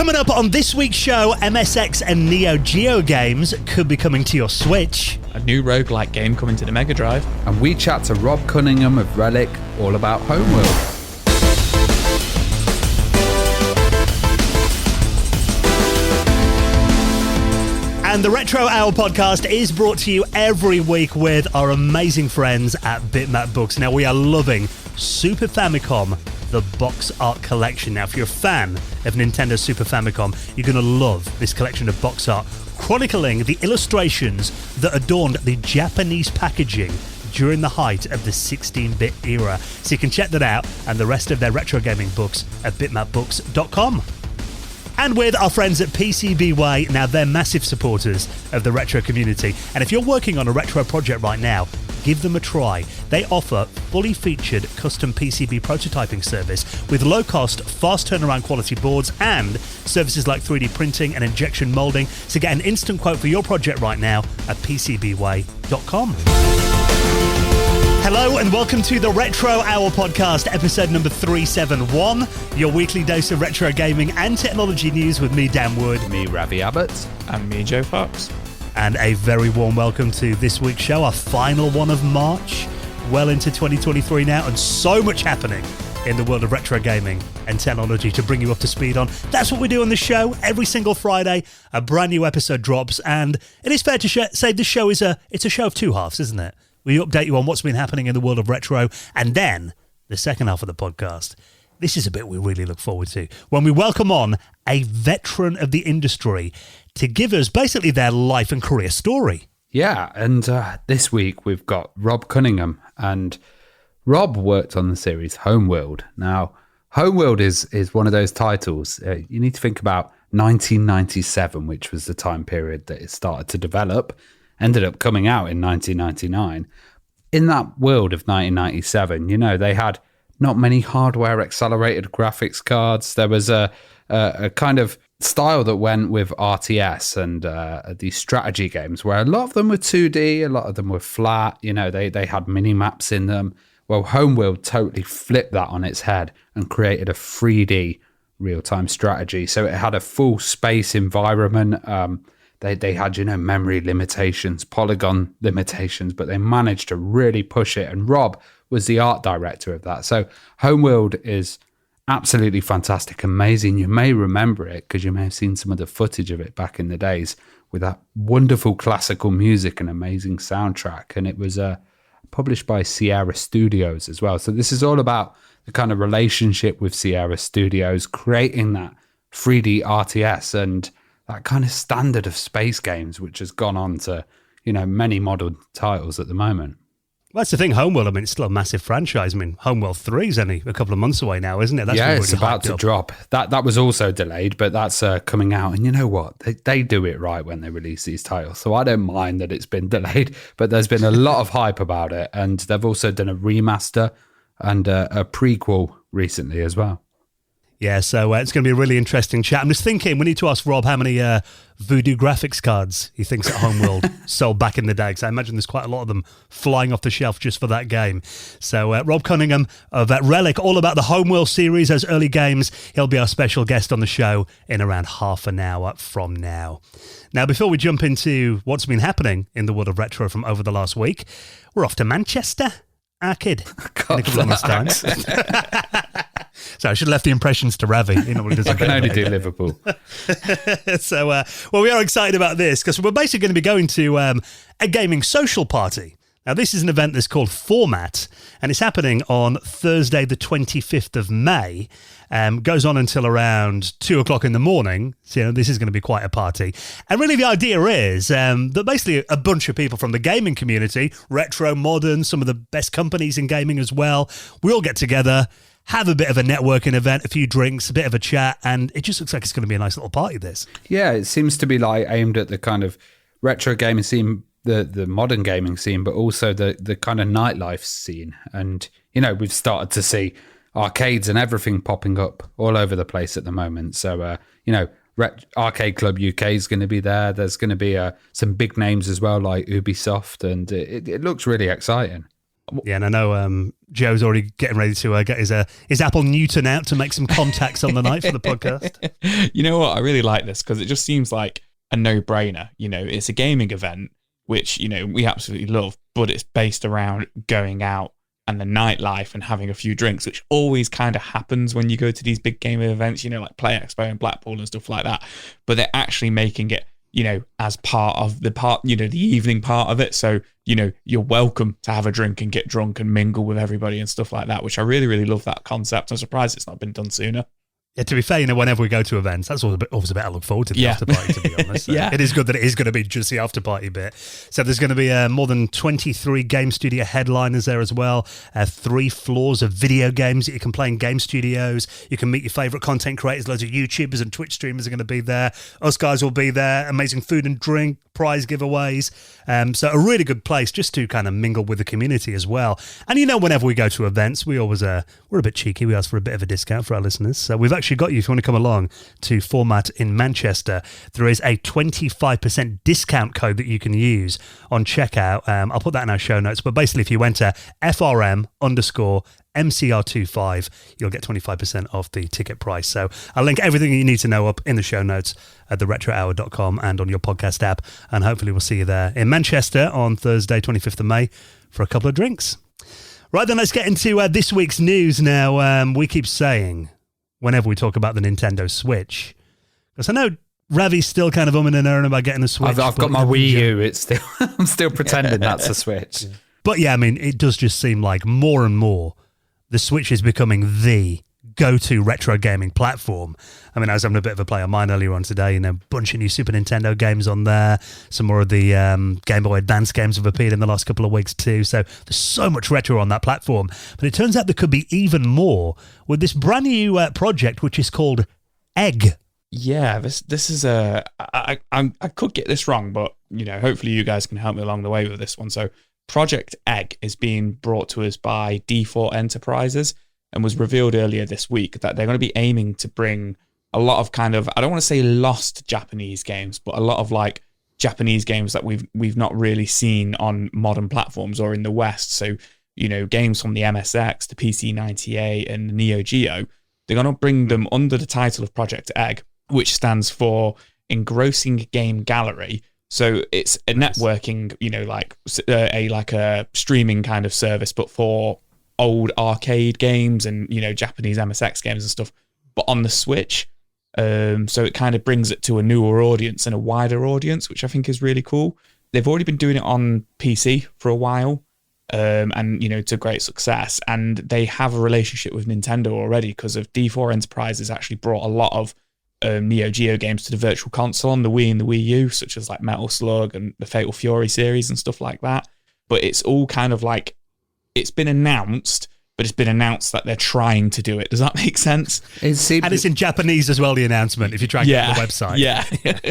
Coming up on this week's show, MSX and Neo Geo games could be coming to your Switch. A new roguelike game coming to the Mega Drive. And we chat to Rob Cunningham of Relic all about Homeworld. And the Retro Hour podcast is brought to you every week with our amazing friends at Bitmap Books. Now, we are loving Super Famicom, the box art collection. Now, if you're a fan of Nintendo Super Famicom, you're going to love this collection of box art chronicling the illustrations that adorned the Japanese packaging during the height of the 16-bit era. So you can check that out and the rest of their retro gaming books at bitmapbooks.com. And with our friends at PCBWay, now they're massive supporters of the retro community. And if you're working on a retro project right now, give them a try. They offer fully featured custom PCB prototyping service with low-cost, fast turnaround quality boards and services like 3D printing and injection molding. So get an instant quote for your project right now at PCBWay.com. Hello and welcome to the Retro Hour podcast, episode number 371, your weekly dose of retro gaming and technology news with me, Dan Wood. Me, Ravi Abbott. And me, Joe Fox. And a very warm welcome to this week's show, our final one of March, well into 2023 now, and so much happening in the world of retro gaming and technology to bring you up to speed on. That's what we do on the show. Every single Friday, a brand new episode drops, and it is fair to say this show is a show of two halves, isn't it? We update you on what's been happening in the world of retro, and then the second half of the podcast. This is a bit we really look forward to, when we welcome on a veteran of the industry to give us basically their life and career story. Yeah, and this week we've got Rob Cunningham, and Rob worked on the series Homeworld. Now, Homeworld is one of those titles, you need to think about 1997, which was the time period that it started to develop. Ended up coming out in 1999. In that world of 1997, you know, they had not many hardware accelerated graphics cards. There was a kind of style that went with RTS and these strategy games where a lot of them were 2D, a lot of them were flat. You know, they had mini maps in them. Well, Homeworld totally flipped that on its head and created a 3D real-time strategy. So it had a full space environment. They had, you know, memory limitations, polygon limitations, but they managed to really push it. And Rob was the art director of that. So Homeworld is absolutely fantastic, amazing. You may remember it because you may have seen some of the footage of it back in the days with that wonderful classical music and amazing soundtrack. And it was published by Sierra Studios as well. So this is all about the kind of relationship with Sierra Studios, creating that 3D RTS and that kind of standard of space games, which has gone on to, you know, many modern titles at the moment. Well, that's the thing, Homeworld, I mean, it's still a massive franchise. I mean, Homeworld 3 is only a couple of months away now, isn't it? That's really it's about to drop. That was also delayed, but that's coming out. And you know what? They do it right when they release these titles. So I don't mind that it's been delayed, but there's been a lot of hype about it. And they've also done a remaster and a prequel recently as well. Yeah, so it's going to be a really interesting chat. I'm just thinking, we need to ask Rob how many Voodoo graphics cards he thinks at Homeworld sold back in the day, because I imagine there's quite a lot of them flying off the shelf just for that game. So Rob Cunningham of Relic, all about the Homeworld series, those early games. He'll be our special guest on the show in around half an hour from now. Now, before we jump into what's been happening in the world of retro from over the last week, we're off to Manchester. Our kid. In a couple of months' time. So I should have left the impressions to Ravi. You know what he does. I can only do Liverpool. So, well, we are excited about this because we're basically going to be going to a gaming social party. Now, this is an event that's called Format, and it's happening on Thursday, the 25th of May. Goes on until around 2 o'clock in the morning. So, you know, this is going to be quite a party. And really the idea is that basically a bunch of people from the gaming community, retro, modern, some of the best companies in gaming as well, we all get together, have a bit of a networking event, a few drinks, a bit of a chat, and it just looks like it's going to be a nice little party, this. Yeah, it seems to be like aimed at the kind of retro gaming scene, the modern gaming scene, but also the kind of nightlife scene. And, you know, we've started to see arcades and everything popping up all over the place at the moment. So, you know, Arcade Club UK is going to be there. There's going to be some big names as well, like Ubisoft, and it looks really exciting. Yeah, and I know Joe's already getting ready to get his Apple Newton out to make some contacts on the night for the podcast. You know what? I really like this because it just seems like a no-brainer. It's a gaming event, which, we absolutely love, but it's based around going out and the nightlife and having a few drinks, which always kind of happens when you go to these big gaming events, like Play Expo and Blackpool and stuff like that. But they're actually making it, as part of the evening part of it. So, you're welcome to have a drink and get drunk and mingle with everybody and stuff like that, which I really, really love that concept. I'm surprised it's not been done sooner. Yeah, to be fair, whenever we go to events, that's always a bit I look forward to the after party, to be honest. Yeah. It is good that it is going to be just the after party bit. So there's going to be more than 23 game studio headliners there as well. 3 floors of video games that you can play in game studios. You can meet your favourite content creators. Loads of YouTubers and Twitch streamers are going to be there. Us guys will be there. Amazing food and drink, prize giveaways. So a really good place just to kind of mingle with the community as well. And whenever we go to events, we always we're a bit cheeky. We ask for a bit of a discount for our listeners. So we've actually got you, if you want to come along to Format in Manchester, there is a 25% discount code that you can use on checkout. I'll put that in our show notes. But basically, if you enter FRM_MCR25, you'll get 25% off the ticket price. So I'll link everything you need to know up in the show notes at theretrohour.com and on your podcast app. And hopefully we'll see you there in Manchester on Thursday, 25th of May for a couple of drinks. Right then, let's get into this week's news now. We keep saying, whenever we talk about the Nintendo Switch, because I know Ravi's still kind of umming and ahhing about getting a Switch. I've got my Wii U. It's still I'm still pretending that's a Switch. But yeah, it does just seem like more and more the Switch is becoming the go-to retro gaming platform. I was having a bit of a play on mine earlier on today, a bunch of new Super Nintendo games on there. Some more of the Game Boy Advance games have appeared in the last couple of weeks too. So there's so much retro on that platform. But it turns out there could be even more with this brand new project, which is called Egg. Yeah, this is I could get this wrong, but hopefully you guys can help me along the way with this one. So Project Egg is being brought to us by D4 Enterprises and was revealed earlier this week that they're going to be aiming to bring a lot of kind of, I don't want to say lost Japanese games, but a lot of like Japanese games that we've not really seen on modern platforms or in the West. So, games from the MSX, the PC-98 and the Neo Geo, they're going to bring them under the title of Project Egg, which stands for Engrossing Game Gallery. So it's a networking, like a streaming kind of service, but for old arcade games and, Japanese MSX games and stuff, but on the Switch. So it kind of brings it to a newer audience and a wider audience, which I think is really cool. They've already been doing it on PC for a while, and, to great success. And they have a relationship with Nintendo already because of D4 Enterprises actually brought a lot of Neo Geo games to the Virtual Console on the Wii and the Wii U, such as like Metal Slug and the Fatal Fury series and stuff like that. But it's all kind of like, it's been announced, but it's been announced that they're trying to do it. Does that make sense? And it's in Japanese as well, the announcement, if you try and get the website. Yeah.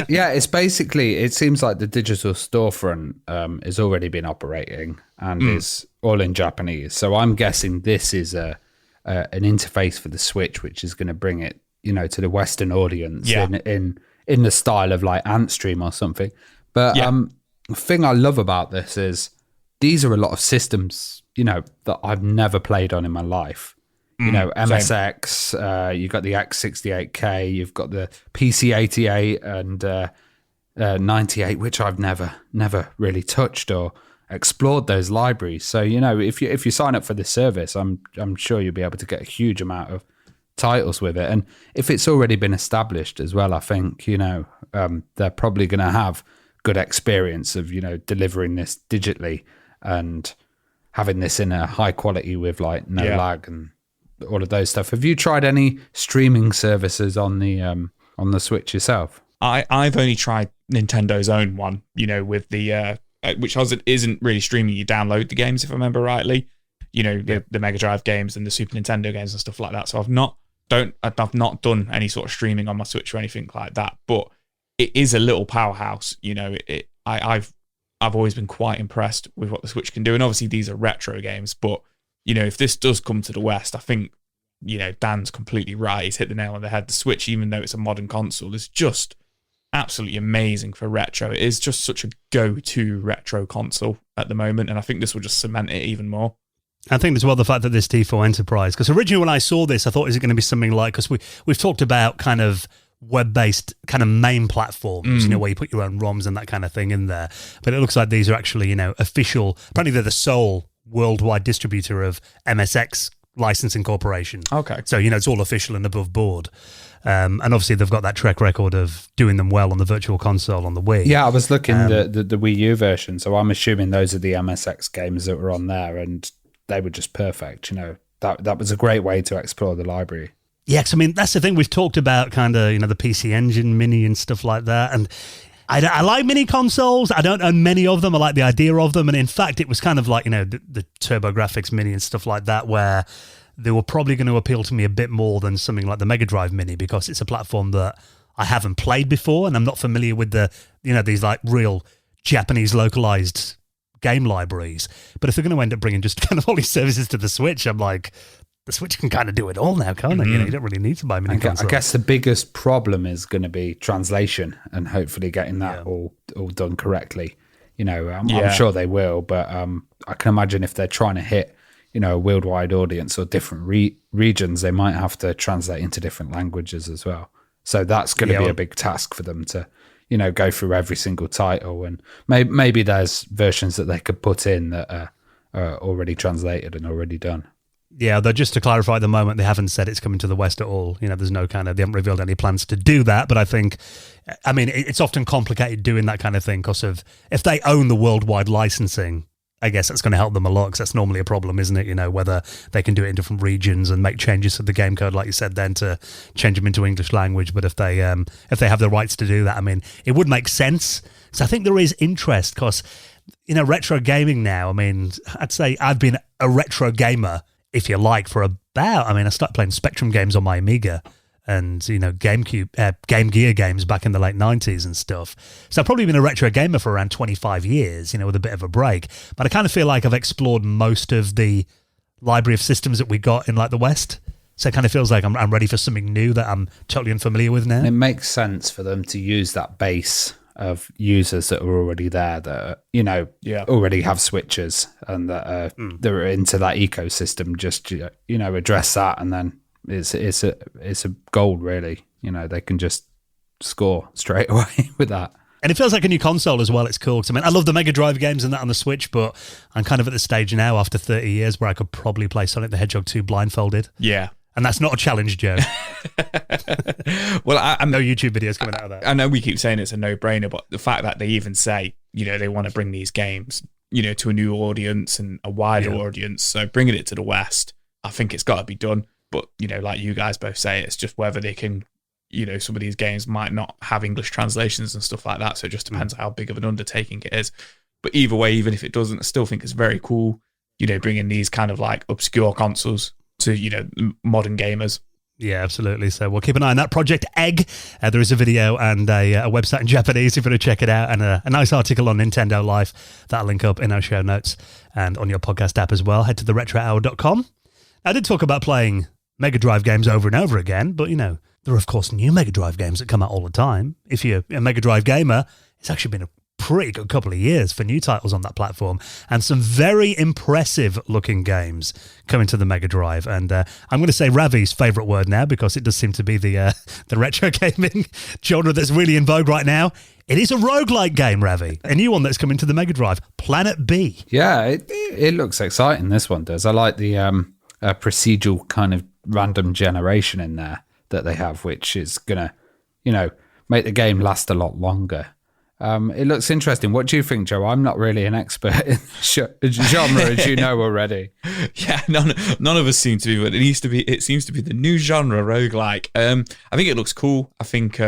Yeah, it's basically, it seems like the digital storefront is already been operating and is all in Japanese. So I'm guessing this is an interface for the Switch, which is going to bring it, to the Western audience in the style of like Antstream or something. But the thing I love about this is these are a lot of systems, that I've never played on in my life. MSX, you've got the X68K, you've got the PC88 and 98, which I've never really touched or explored those libraries. So, if you sign up for this service, I'm sure you'll be able to get a huge amount of titles with it. And if it's already been established as well, I think, they're probably going to have good experience of, delivering this digitally and having this in a high quality with like no lag and all of those stuff. Have you tried any streaming services on the Switch yourself? I've only tried Nintendo's own one, with the which isn't really streaming. You download the games, if I remember rightly. The Mega Drive games and the Super Nintendo games and stuff like that. So I've not done any sort of streaming on my Switch or anything like that. But it is a little powerhouse. I've always been quite impressed with what the Switch can do. And obviously these are retro games, but if this does come to the West, I think, Dan's completely right. He's hit the nail on the head. The Switch, even though it's a modern console, is just absolutely amazing for retro. It is just such a go-to retro console at the moment. And I think this will just cement it even more. I think as well the fact that this D4 Enterprise, because originally when I saw this, I thought, is it going to be something like, because we've talked about kind of web-based kind of main platforms, where you put your own ROMs and that kind of thing in there. But it looks like these are actually, official. Apparently they're the sole worldwide distributor of MSX Licensing Corporation. Okay. So, it's all official and above board. And obviously they've got that track record of doing them well on the Virtual Console on the Wii. Yeah, I was looking at the Wii U version, so I'm assuming those are the MSX games that were on there, and they were just perfect. That was a great way to explore the library. Yeah, because that's the thing. We've talked about kind of, the PC Engine Mini and stuff like that. And I like mini consoles. I don't own many of them. I like the idea of them. And in fact, it was kind of like, the TurboGrafx Mini and stuff like that, where they were probably going to appeal to me a bit more than something like the Mega Drive Mini, because it's a platform that I haven't played before and I'm not familiar with these like real Japanese localized game libraries. But if they're going to end up bringing just kind of all these services to the Switch, I'm like, the Switch can kind of do it all now, can't it? You don't really need to buy mini consoles. I guess the biggest problem is going to be translation and hopefully getting that all done correctly. I'm sure they will, but I can imagine if they're trying to hit, a worldwide audience or different regions, they might have to translate into different languages as well. So that's going to be a big task for them to, go through every single title. And maybe there's versions that they could put in that are already translated and already done. Yeah, though just to clarify, at the moment, they haven't said it's coming to the West at all. There's no they haven't revealed any plans to do that. But I think, it's often complicated doing that kind of thing because of, if they own the worldwide licensing, I guess that's going to help them a lot, because that's normally a problem, isn't it? Whether they can do it in different regions and make changes to the game code, like you said, then to change them into English language. But if they have the rights to do that, it would make sense. So I think there is interest because, retro gaming now, I'd say I've been a retro gamer, if you like, for about, I started playing Spectrum games on my Amiga and, GameCube, Game Gear games back in the late 90s and stuff. So I've probably been a retro gamer for around 25 years, with a bit of a break. But I kind of feel like I've explored most of the library of systems that we got in, like, the West. So it kind of feels like I'm ready for something new that I'm totally unfamiliar with now. It makes sense for them to use that base of users that are already there that already have Switches and that they're into that ecosystem. Just address that, and then it's a goal, really. They can just score straight away with that. And it feels like a new console as well. It's cool. I love the Mega Drive games and that on the Switch, but I'm kind of at the stage now after 30 years where I could probably play Sonic the Hedgehog 2 blindfolded. Yeah. And that's not a challenge, Joe. Well, I no YouTube videos coming out of that. I know we keep saying it's a no-brainer, but the fact that they even say, they want to bring these games, to a new audience and a wider audience, so bringing it to the West, I think it's got to be done. But, like you guys both say, it's just whether they can, some of these games might not have English translations and stuff like that, so it just depends how big of an undertaking it is. But either way, even if it doesn't, I still think it's very cool, bringing these kind of like obscure consoles to, modern gamers. Yeah, absolutely. So we'll keep an eye on that. Project Egg. There is a video and a website in Japanese if you want to check it out, and a nice article on Nintendo Life. That'll link up in our show notes and on your podcast app as well. Head to theretrohour.com. I did talk about playing Mega Drive games over and over again, but, there are, of course, new Mega Drive games that come out all the time. If you're a Mega Drive gamer, it's actually been a pretty good couple of years for new titles on that platform, and some very impressive looking games coming to the Mega Drive. And I'm going to say Ravi's favourite word now, because it does seem to be the retro gaming genre that's really in vogue right now. It is a roguelike game, Ravi. A new one that's coming to the Mega Drive, Planet B. Yeah, it looks exciting, this one does. I like the procedural kind of random generation in there that they have, which is going to, make the game last a lot longer. It looks interesting. What do you think, Joe? I'm not really an expert in the genre, as you know already. Yeah, none of us seem to be, but it seems to be the new genre, roguelike. I think it looks cool. I think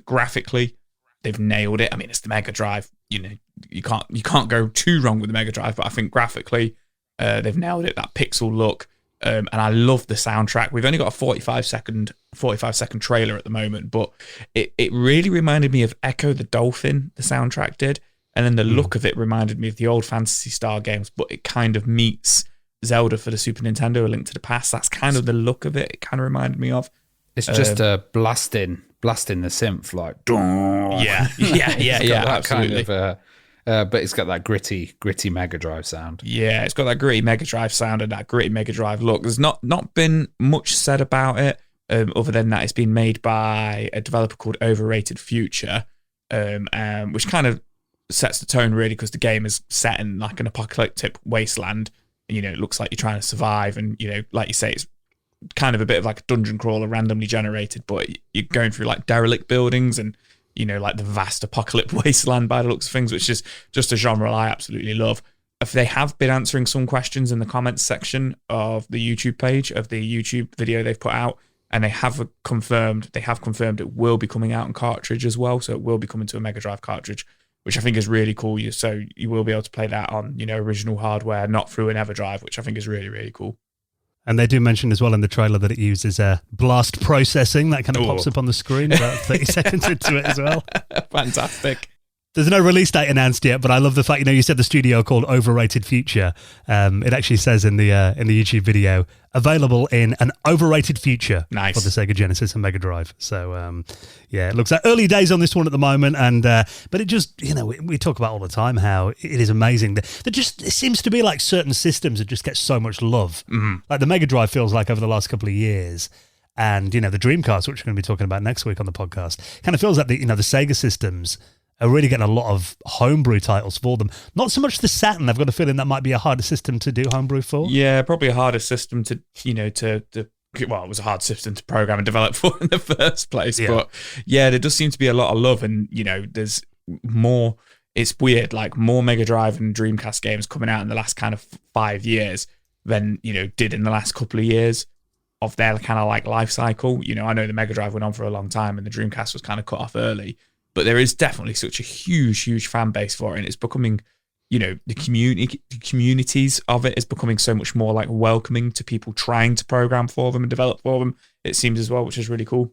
graphically they've nailed it. It's the Mega Drive. You can't go too wrong with the Mega Drive, but I think graphically they've nailed it. That pixel look. And I love the soundtrack. We've only got a 45 second trailer at the moment, but it really reminded me of Echo the Dolphin, the soundtrack did. And then the look of it reminded me of the old Phantasy Star games, but it kind of meets Zelda for the Super Nintendo, A Link to the Past. That's kind of the look of it. It kind of reminded me of. It's just blasting the synth, like. Yeah, that absolutely. Kind of but it's got that gritty Mega Drive sound. Yeah, it's got that gritty Mega Drive sound and that gritty Mega Drive look. There's not been much said about it, other than that it's been made by a developer called Overrated Future, which kind of sets the tone really, because the game is set in like an apocalyptic wasteland. You know, it looks like you're trying to survive, and you know, like you say, it's kind of a bit of like a dungeon crawler, randomly generated, but you're going through like derelict buildings and, you know, like the vast apocalyptic wasteland by the looks of things, which is just a genre I absolutely love. If they have been answering some questions in the comments section of the YouTube page of the YouTube video they've put out, and they have confirmed it will be coming out on cartridge as well, so it will be coming to a Mega Drive cartridge, which I think is really cool. So you will be able to play that on, you know, original hardware, not through an EverDrive, which I think is really, really cool. And they do mention as well in the trailer that it uses blast processing. That kind of pops up on the screen about 30 seconds into it as well. Fantastic. There's no release date announced yet, but I love the fact, you know, you said the studio called Overrated Future. It actually says in the YouTube video, available in an overrated future for the Sega Genesis and Mega Drive. So, yeah, it looks like early days on this one at the moment. And but it just, you know, we talk about all the time how it is amazing. It seems to be like certain systems that just get so much love. Mm-hmm. Like the Mega Drive feels like over the last couple of years. And, you know, the Dreamcast, which we're going to be talking about next week on the podcast, kind of feels like the Sega systems are really getting a lot of homebrew titles for them. Not so much the Saturn. I've got a feeling that might be a harder system to do homebrew for. Yeah, probably a harder system to, you know, well, it was a hard system to program and develop for in the first place. Yeah. But yeah, there does seem to be a lot of love, and, you know, there's more. It's weird, like more Mega Drive and Dreamcast games coming out in the last kind of 5 years than, you know, did in the last couple of years of their kind of like life cycle. You know, I know the Mega Drive went on for a long time and the Dreamcast was kind of cut off early. But there is definitely such a huge fan base for it, and it's becoming, you know, the communities of it is becoming so much more like welcoming to people trying to program for them and develop for them, it seems as well, which is really cool.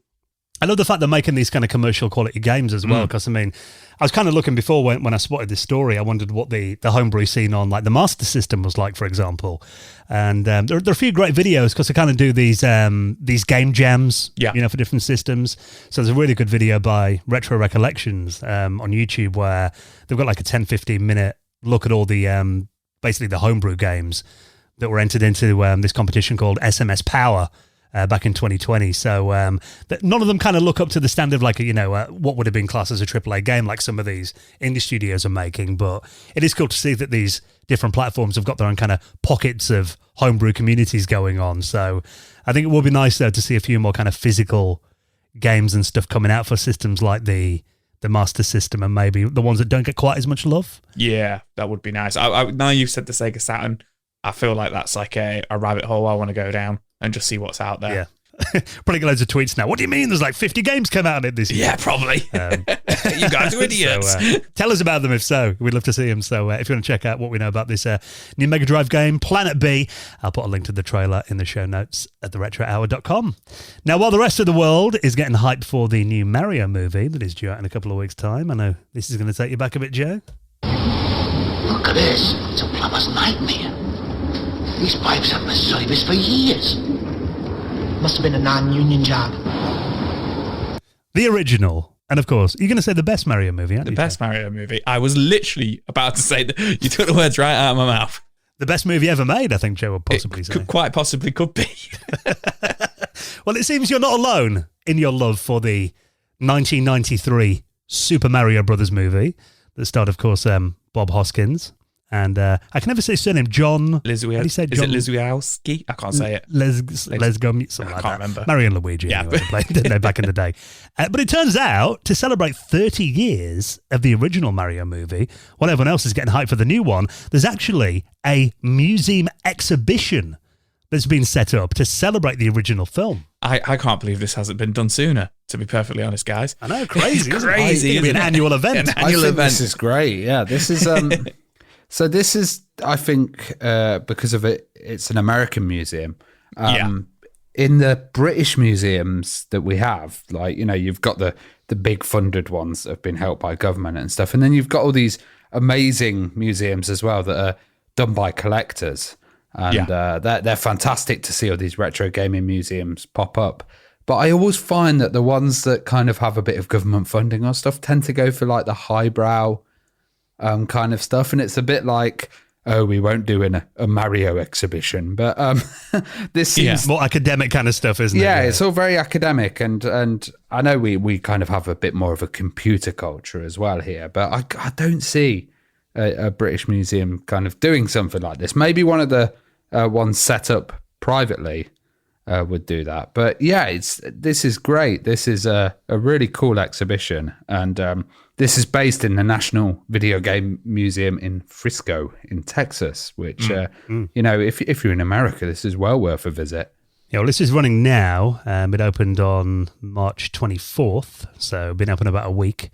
I love the fact they're making these kind of commercial quality games as well, because I mean, I was kind of looking before when I spotted this story, I wondered what the homebrew scene on like the Master System was like, for example. And there are a few great videos because they kind of do these game jams, you know, for different systems. So there's a really good video by Retro Recollections on YouTube where they've got like a 10-15 minute look at all the basically the homebrew games that were entered into this competition called SMS Power. Back in 2020. So none of them kind of look up to the standard of like, you know, what would have been classed as a AAA game like some of these indie studios are making. But it is cool to see that these different platforms have got their own kind of pockets of homebrew communities going on. So I think it will be nice, though, to see a few more kind of physical games and stuff coming out for systems like the Master System and maybe the ones that don't get quite as much love. Yeah, that would be nice. Now you've said the Sega Saturn, I feel like that's like a rabbit hole I want to go down and just see what's out there. Yeah. Probably get loads of tweets now. What do you mean there's like 50 games come out in this year? Yeah, probably. You guys are idiots. So, tell us about them if so. We'd love to see them. So if you want to check out what we know about this new Mega Drive game, Planet B, I'll put a link to the trailer in the show notes at theretrohour.com. Now, while the rest of the world is getting hyped for the new Mario movie that is due out in a couple of weeks' time, I know this is going to take you back a bit, Joe. Look at this. It's a plumber's nightmare. These pipes haven't been serviced for years. Must have been a non-union job. The original. And of course, you're going to say the best Mario movie, aren't you? The best Mario movie. I was literally about to say that. You took the words right out of my mouth. The best movie ever made, I think Joe would possibly say. Quite possibly could be. Well, it seems you're not alone in your love for the 1993 Super Mario Brothers movie that starred, of course, Bob Hoskins. And I can never say his surname, John. Is it Lizwiowski? I can't say it. Something like I can't remember. Mario and Luigi, anyway, they played, didn't they, back in the day. But it turns out, to celebrate 30 years of the original Mario movie, while everyone else is getting hyped for the new one, there's actually a museum exhibition that's been set up to celebrate the original film. I can't believe this hasn't been done sooner, to be perfectly honest, guys. I know, crazy. It's crazy. It'll be an annual event. This is great. Yeah, this is... So this is, I think, because of it, it's an American museum. In the British museums that we have, like, you know, you've got the big funded ones that have been helped by government and stuff. And then you've got all these amazing museums as well that are done by collectors. And they're fantastic to see all these retro gaming museums pop up. But I always find that the ones that kind of have a bit of government funding or stuff tend to go for like the highbrow kind of stuff. And it's a bit like, oh, we won't do a Mario exhibition. But this seems more academic kind of stuff, isn't it? Yeah, it's all very academic. And I know we kind of have a bit more of a computer culture as well here. But I don't see a British museum kind of doing something like this. Maybe one of the ones set up privately would do that. But yeah, this is great. This is a really cool exhibition. And this is based in the National Video Game Museum in Frisco in Texas, which, you know, if you're in America, this is well worth a visit. Yeah, well, this is running now. It opened on March 24th, so been open about a week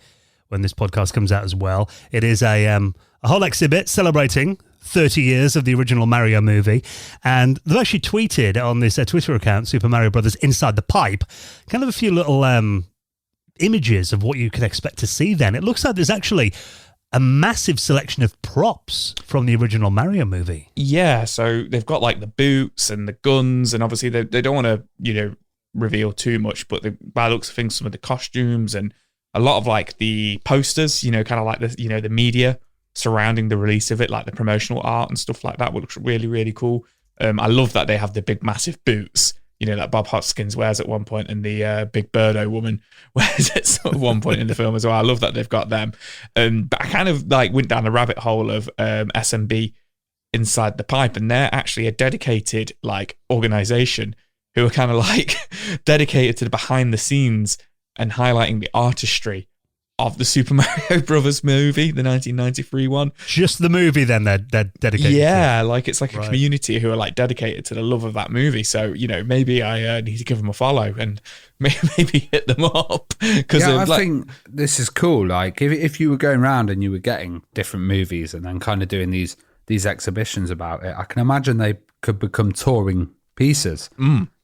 when this podcast comes out as well. It is a whole exhibit celebrating 30 years of the original Mario movie. And they've actually tweeted on this Twitter account, Super Mario Brothers Inside the Pipe, kind of a few little images of what you can expect to see then. It looks like there's actually a massive selection of props from the original Mario movie. Yeah, so they've got like the boots and the guns, and obviously they don't want to, you know, reveal too much, but by the looks of things, some of the costumes and a lot of like the posters, you know, kind of like the, you know, the media surrounding the release of it, like the promotional art and stuff like that, looks really, really cool. I love that they have the big, massive boots, you know, that Bob Hoskins wears at one point, and the Big Birdo woman wears it at one point in the film as well. I love that they've got them. But I kind of like went down the rabbit hole of SMB Inside the Pipe, and they're actually a dedicated like organization who are kind of like dedicated to the behind the scenes and highlighting the artistry of the Super Mario Brothers movie, the 1993 one. Just the movie then they're dedicated yeah, to. like it's like a community who are like dedicated to the love of that movie. So, you know, maybe I need to give them a follow and maybe hit them up. Yeah, I think this is cool. Like if you were going around and you were getting different movies and then kind of doing these exhibitions about it, I can imagine they could become touring pieces.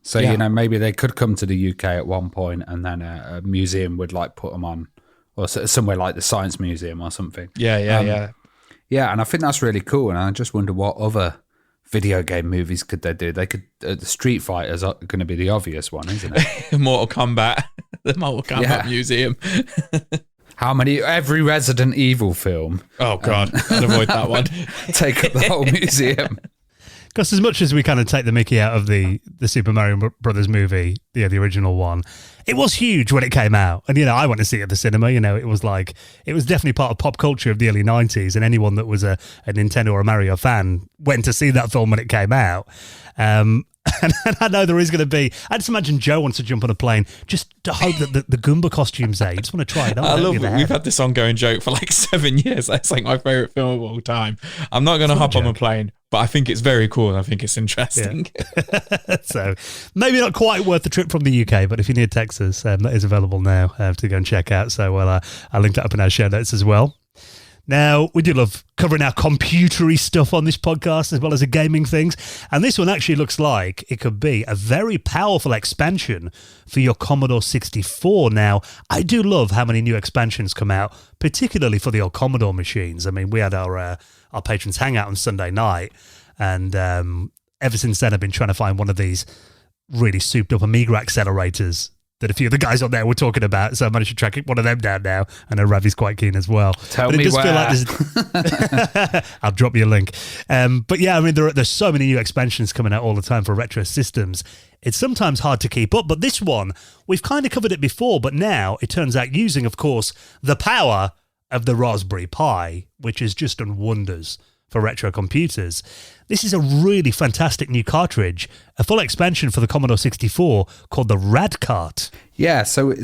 So, you know, maybe they could come to the UK at one point and then a museum would like put them on, or somewhere like the Science Museum or something. Yeah, and I think that's really cool. And I just wonder what other video game movies could they do? They could. The Street Fighters are going to be the obvious one, isn't it? Mortal Kombat, the Mortal Kombat Museum. How many? Every Resident Evil film. Oh God, I'd avoid that one. Take up the whole museum. Because as much as we kind of take the mickey out of the Super Mario Brothers movie, the original one, it was huge when it came out. And, you know, I went to see it at the cinema. You know, it was definitely part of pop culture of the early 90s. And anyone that was a Nintendo or a Mario fan went to see that film when it came out. And I know there is going to be... I just imagine Joe wants to jump on a plane just to hope that the Goomba costume's there. You just want to try it on. I love it. We've had this ongoing joke for like 7 years. That's like my favourite film of all time. I'm not going to hop on a plane, but I think it's very cool and I think it's interesting. Yeah. So maybe not quite worth the trip from the UK, but if you're near Texas, that is available now to go and check out. So I'll link that up in our show notes as well. Now, we do love covering our computery stuff on this podcast as well as the gaming things. And this one actually looks like it could be a very powerful expansion for your Commodore 64. Now, I do love how many new expansions come out, particularly for the old Commodore machines. I mean, we had our patrons hangout on Sunday night, and ever since then I've been trying to find one of these really souped up Amiga accelerators that a few of the guys on there were talking about, so I managed to track one of them down now. I know Ravi's quite keen as well. Tell me where. Feel like I'll drop you a link. But yeah, I mean, there's so many new expansions coming out all the time for retro systems. It's sometimes hard to keep up, but this one, we've kind of covered it before, but now it turns out using, of course, the power of the Raspberry Pi, which has just done wonders for retro computers. This is a really fantastic new cartridge, a full expansion for the Commodore 64 called the Radcart. Yeah, so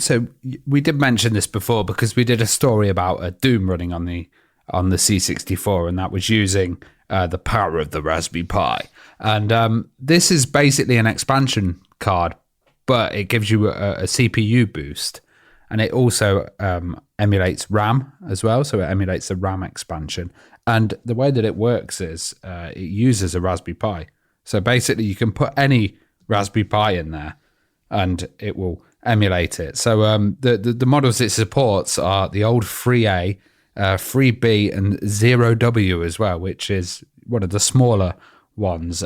we did mention this before because we did a story about a Doom running on the C64, and that was using the power of the Raspberry Pi. And this is basically an expansion card, but it gives you a CPU boost, and it also emulates RAM as well, so it emulates the RAM expansion. And the way that it works is it uses a Raspberry Pi. So basically you can put any Raspberry Pi in there and it will emulate it. So the models it supports are the old 3A, 3B and 0W as well, which is one of the smaller ones.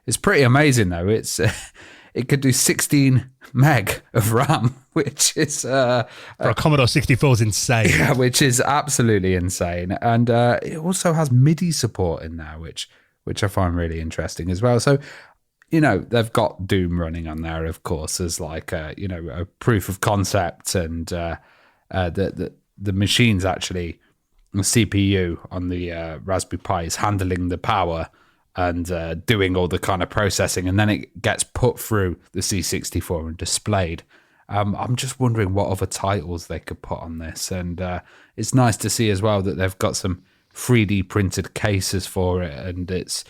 It's pretty amazing though. It could do 16 meg of RAM, which is For a Commodore 64 is insane. yeah, which is absolutely insane. And it also has MIDI support in there, which I find really interesting as well. So, they've got Doom running on there, of course, as like a proof of concept, and the machine's actually, the CPU on the Raspberry Pi is handling the power and doing all the kind of processing, and then it gets put through the C64 and displayed. I'm just wondering what other titles they could put on this, and it's nice to see as well that they've got some 3D printed cases for it, and it's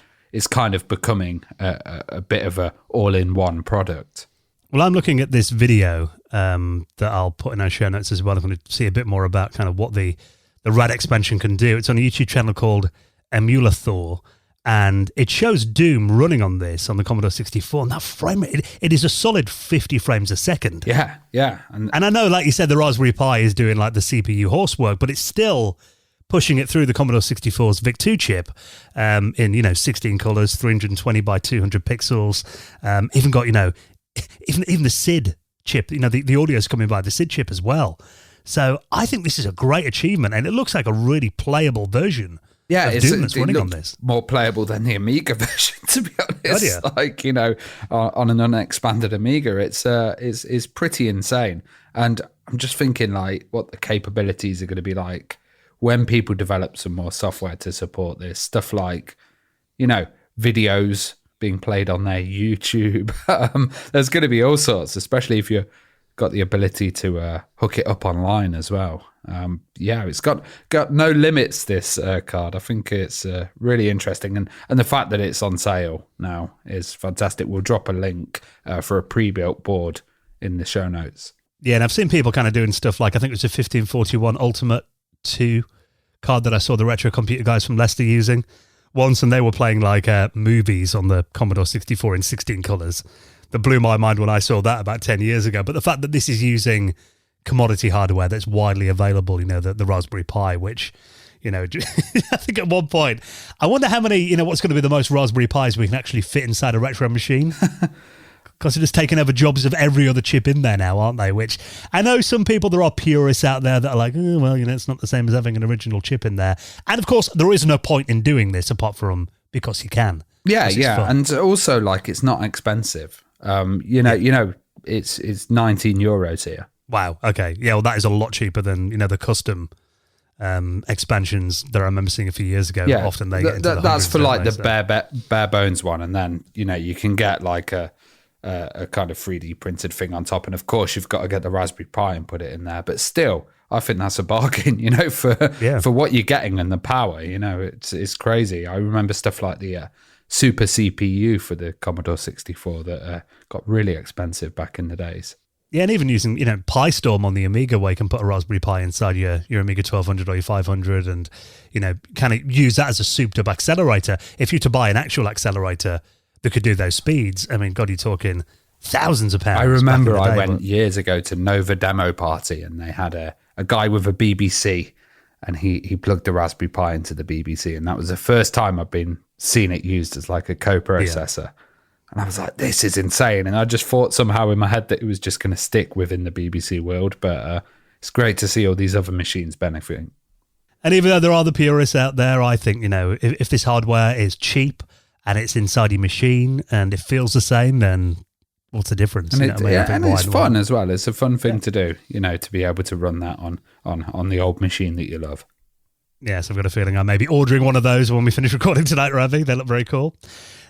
kind of becoming a bit of a all-in-one product. Well, I'm looking at this video that I'll put in our show notes as well. I'm going to see a bit more about kind of what the RAD expansion can do. It's on a YouTube channel called Emulathor, and it shows Doom running on this, on the Commodore 64, and that frame rate, it is a solid 50 frames a second. Yeah. And I know, like you said, the Raspberry Pi is doing like the CPU horsework, but it's still pushing it through the Commodore 64's VIC-2 chip in 16 colors, 320 by 200 pixels. Even got even the SID chip. The audio's coming by the SID chip as well. So I think this is a great achievement, and it looks like a really playable version. Yeah, of Doom that's running on this. More playable than the Amiga version, to be honest. Oh, yeah. On an unexpanded Amiga, it's pretty insane. And I'm just thinking like what the capabilities are going to be like when people develop some more software to support this. Stuff like, videos being played on their YouTube. There's going to be all sorts, especially if you've got the ability to hook it up online as well. It's got no limits, this card. I think it's really interesting. And the fact that it's on sale now is fantastic. We'll drop a link for a pre-built board in the show notes. Yeah, and I've seen people kind of doing stuff like, I think it was a 1541 Ultimate 2 card that I saw the Retro Computer guys from Leicester using once, and they were playing like movies on the Commodore 64 in 16 colors. That blew my mind when I saw that about 10 years ago. But the fact that this is using commodity hardware that's widely available, the Raspberry Pi, which, I think at one point, I wonder how many, what's going to be the most Raspberry Pis we can actually fit inside a retro machine. Because they're just taking over jobs of every other chip in there now, aren't they? Which I know some people, there are purists out there that are like, it's not the same as having an original chip in there. And of course, there is no point in doing this apart from because you can. Yeah. And also, like, it's not expensive. It's 19 euros here. Wow. Okay. Yeah. Well, that is a lot cheaper than the custom expansions that I remember seeing a few years ago. Yeah, often they get into the that's for like hundreds, the bare bones one, and then you can get like a kind of 3D printed thing on top, and of course you've got to get the Raspberry Pi and put it in there. But still, I think that's a bargain. For what you're getting and the power. It's crazy. I remember stuff like the Super CPU for the Commodore 64 that got really expensive back in the days. Yeah, and even using, Pi Storm on the Amiga, where you can put a Raspberry Pi inside your Amiga 1200 or your 500 and, kind of use that as a souped-up accelerator. If you were to buy an actual accelerator that could do those speeds, I mean, God, you're talking thousands of pounds. I remember I went years ago to Nova Demo Party, and they had a guy with a BBC, and he plugged the Raspberry Pi into the BBC, and that was the first time I've seen it used as like a co-processor. Yeah. And I was like, this is insane. And I just thought somehow in my head that it was just going to stick within the BBC world. But it's great to see all these other machines benefiting. And even though there are the purists out there, I think, if this hardware is cheap and it's inside your machine and it feels the same, then what's the difference? And, and it's fun as well. It's a fun thing to do, to be able to run that on the old machine that you love. Yes, I've got a feeling I may be ordering one of those when we finish recording tonight, Ravi. They look very cool.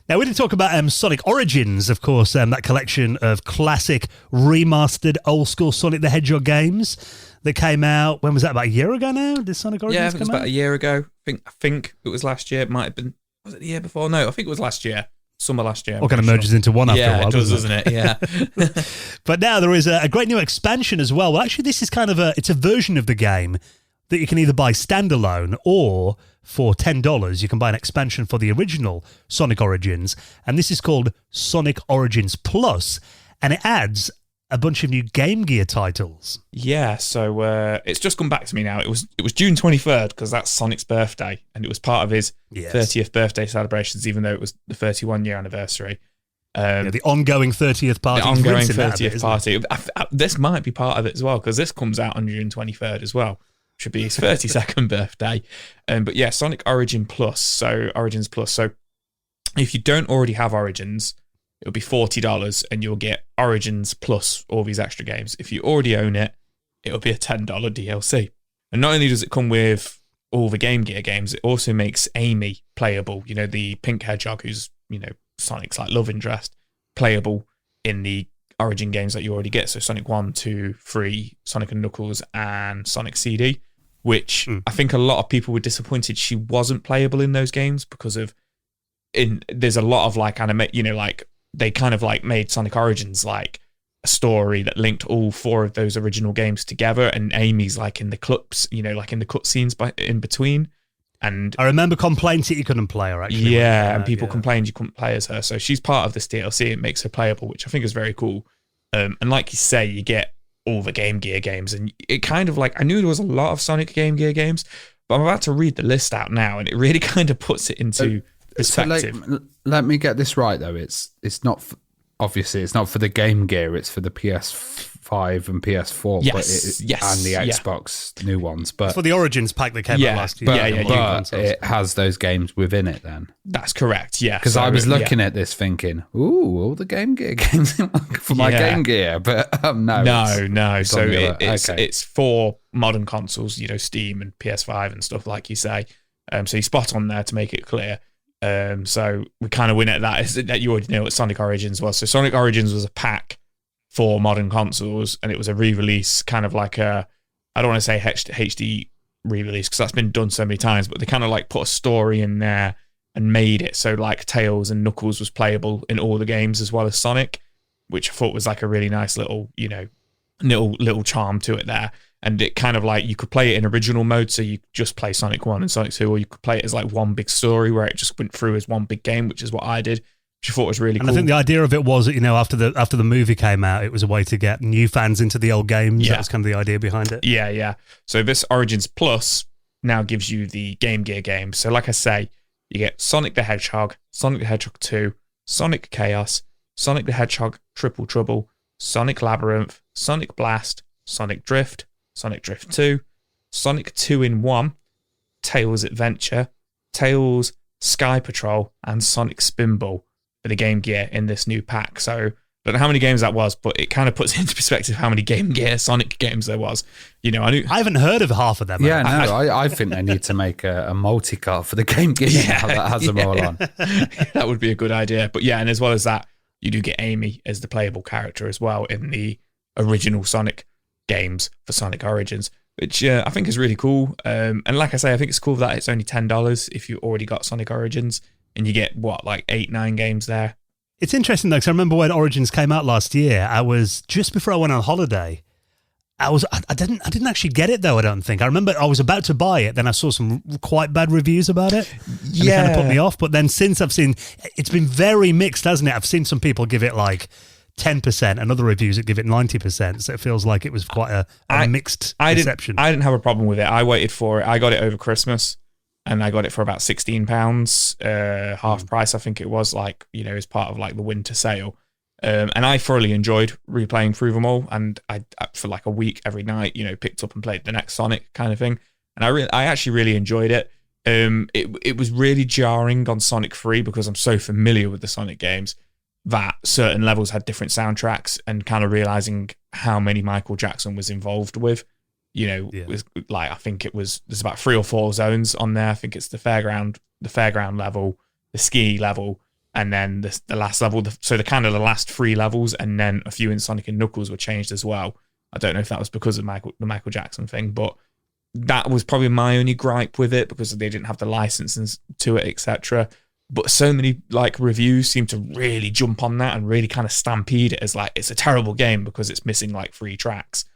Now, we didn't talk about Sonic Origins, of course, that collection of classic, remastered, old-school Sonic the Hedgehog games that came out, when was that, about a year ago now? Did Sonic Origins come out? Yeah, it was about a year ago. I think it was last year. It might have been, was it the year before? No, I think it was last year. Summer last year. All kind of merges into one after a while, it does, doesn't it? Yeah. But now there is a great new expansion as well. Well, actually, this is kind of it's a version of the game that you can either buy standalone or for $10, you can buy an expansion for the original Sonic Origins. And this is called Sonic Origins Plus, and it adds a bunch of new Game Gear titles. Yeah, so it's just come back to me now. It was June 23rd, because that's Sonic's birthday, and it was part of his 30th birthday celebrations, even though it was the 31-year anniversary. The ongoing 30th party. The ongoing 30th party. This might be part of it as well, because this comes out on June 23rd as well. Should be his 32nd birthday. But yeah, Sonic Origins Plus. So if you don't already have Origins, it'll be $40 and you'll get Origins plus all these extra games. If you already own it, it'll be a $10 DLC. And not only does it come with all the Game Gear games, it also makes Amy playable. You know, the pink hedgehog who's, you know, Sonic's like love interest, playable in the Origin games that you already get. So Sonic 1, 2, 3, Sonic and Knuckles, and Sonic CD, which I think a lot of people were disappointed she wasn't playable in those games because of there's a lot of like anime, you know, like they kind of like made Sonic Origins like a story that linked all 4 of those original games together, and Amy's like in the clips, you know, like in the cutscenes in between. And I remember complaints that you couldn't play her, actually. Yeah, and people complained you couldn't play as her. So she's part of this DLC. It makes her playable, which I think is very cool. And like you say, you get all the Game Gear games. And it kind of like, I knew there was a lot of Sonic Game Gear games, but I'm about to read the list out now, and it really kind of puts it into perspective. So let me get this right, though. It's not... Obviously, it's not for the Game Gear, it's for the PS5 and PS4 and the Xbox new ones. But it's for the Origins pack that came out last year. But it has those games within it then. That's correct, yeah. Because I was looking at this thinking, ooh, all the Game Gear games for my Game Gear. But no. So it's for modern consoles, you know, Steam and PS5 and stuff like you say. So you spot on there to make it clear. So we kind of win at that, is that you already know what Sonic Origins was. So Sonic Origins was a pack for modern consoles, and it was a re-release, kind of like I don't want to say HD re-release because that's been done so many times, but they kind of like put a story in there and made it so like Tails and Knuckles was playable in all the games as well as Sonic, which I thought was like a really nice little, you know, little charm to it there. And it kind of like, you could play it in original mode, so you just play Sonic 1 and Sonic 2, or you could play it as like one big story where it just went through as one big game, which is what I did, which I thought was really cool. And I think the idea of it was that, you know, after the movie came out, it was a way to get new fans into the old games. Yeah. That was kind of the idea behind it. Yeah. So this Origins Plus now gives you the Game Gear games. So like I say, you get Sonic the Hedgehog, Sonic the Hedgehog 2, Sonic Chaos, Sonic the Hedgehog Triple Trouble, Sonic Labyrinth, Sonic Blast, Sonic Drift, Sonic Drift 2, Sonic 2-in-1, Tails Adventure, Tails Sky Patrol, and Sonic Spinball for the Game Gear in this new pack. So I don't know how many games that was, but it kind of puts into perspective how many Game Gear Sonic games there was. You know, I haven't heard of half of them. Yeah, I think they need to make a multi-cart for the Game Gear that has them all on. That would be a good idea. But yeah, and as well as that, you do get Amy as the playable character as well in the original Sonic games for Sonic Origins, which I think is really cool. And like I say, I think it's cool that it's only $10 if you already got Sonic Origins, and you get like 8-9 games there. It's interesting though, because I remember when Origins came out last year, I was just before I went on holiday. I didn't actually get it though, I don't think. I remember I was about to buy it, then I saw some quite bad reviews about it. And it kind of put me off. But then since I've seen, it's been very mixed, hasn't it? I've seen some people give it like 10% and other reviews that give it 90%. So it feels like it was quite a mixed reception. I didn't have a problem with it. I waited for it. I got it over Christmas, and I got it for about £16, half price, I think it was, like, you know, as part of like the winter sale. And I thoroughly enjoyed replaying through them all. And I for like a week every night, you know, picked up and played the next Sonic kind of thing. And I actually really enjoyed it. It was really jarring on Sonic 3 because I'm so familiar with the Sonic games that certain levels had different soundtracks, and kind of realizing how many Michael Jackson was involved with, you know, was like, I think there's about 3 or 4 zones on there. I think it's the fairground level, the ski level, and then the last level. So the kind of the last 3 levels, and then a few in Sonic and Knuckles were changed as well. I don't know if that was because of the Michael Jackson thing, but that was probably my only gripe with it, because they didn't have the licenses to it, etc. But so many like reviews seem to really jump on that and really kind of stampede it as like it's a terrible game because it's missing like 3 tracks.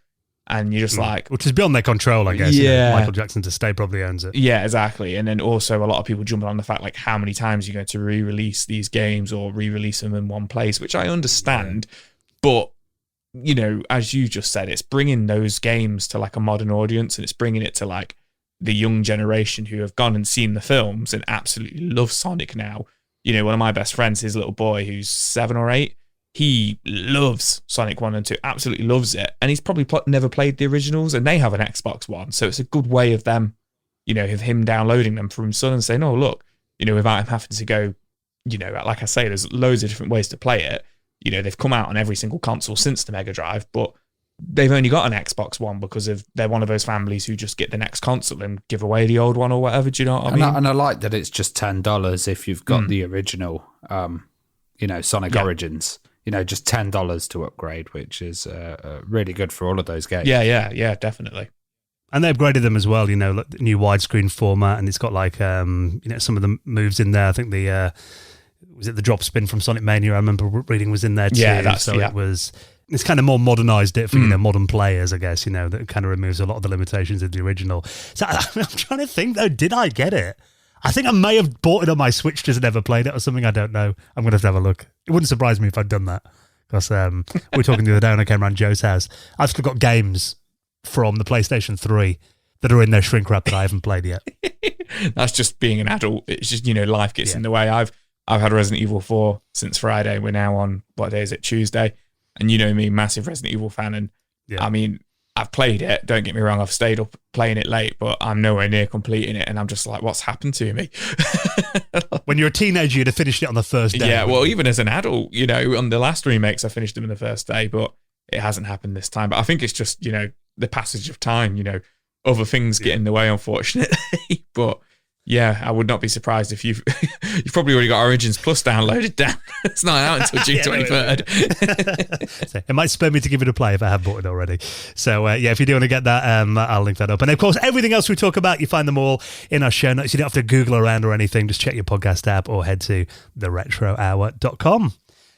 And you're just like... Which is beyond their control, I guess. Yeah. You know, Michael Jackson's estate probably owns it. Yeah, exactly. And then also a lot of people jumping on the fact like how many times you're going to re-release these games or re-release them in one place, which I understand. Yeah. But, you know, as you just said, it's bringing those games to like a modern audience, and it's bringing it to like the young generation who have gone and seen the films and absolutely love Sonic now. you know, one of my best friends, his little boy who's 7 or 8, he loves Sonic 1 and 2, absolutely loves it. And he's probably never played the originals, and they have an Xbox One. So it's a good way of them, you know, of him downloading them from his son and saying, oh, look, you know, without him having to go, you know, like I say, there's loads of different ways to play it. You know, they've come out on every single console since the Mega Drive, but they've only got an Xbox One because they're one of those families who just get the next console and give away the old one or whatever. Do you know what I mean? And I like that it's just $10 if you've got the original, you know, Sonic Origins. You know, just $10 to upgrade, which is really good for all of those games. Yeah, definitely. And they upgraded them as well, you know, like the new widescreen format, and it's got like, you know, some of the moves in there. I think was it the drop spin from Sonic Mania? I remember reading was in there too. Yeah, it's kind of more modernized it for, you know, modern players, I guess, you know, that kind of removes a lot of the limitations of the original. So I'm trying to think though, did I get it? I think I may have bought it on my Switch, just never played it or something. I don't know. I'm going to have a look. It wouldn't surprise me if I'd done that. Because we were talking the other day when I came around Joe's house. I've still got games from the PlayStation 3 that are in their shrink wrap that I haven't played yet. That's just being an adult. It's just, you know, life gets in the way. I've had Resident Evil 4 since Friday. We're now on, what day is it? Tuesday. And you know me, massive Resident Evil fan. And I mean, I've played it, don't get me wrong, I've stayed up playing it late, but I'm nowhere near completing it, and I'm just like, what's happened to me? When you're a teenager, you'd have finished it on the first day. Yeah, well, even as an adult, you know, on the last remakes, I finished them in the first day, but it hasn't happened this time. But I think it's just, you know, the passage of time, you know, other things get in the way, unfortunately. But yeah, I would not be surprised if you've probably already got Origins Plus downloaded down. It's not out until June 23rd. So it might spur me to give it a play if I have bought it already. So if you do want to get that, I'll link that up. And of course, everything else we talk about, you find them all in our show notes. You don't have to Google around or anything. Just check your podcast app or head to theretrohour.com.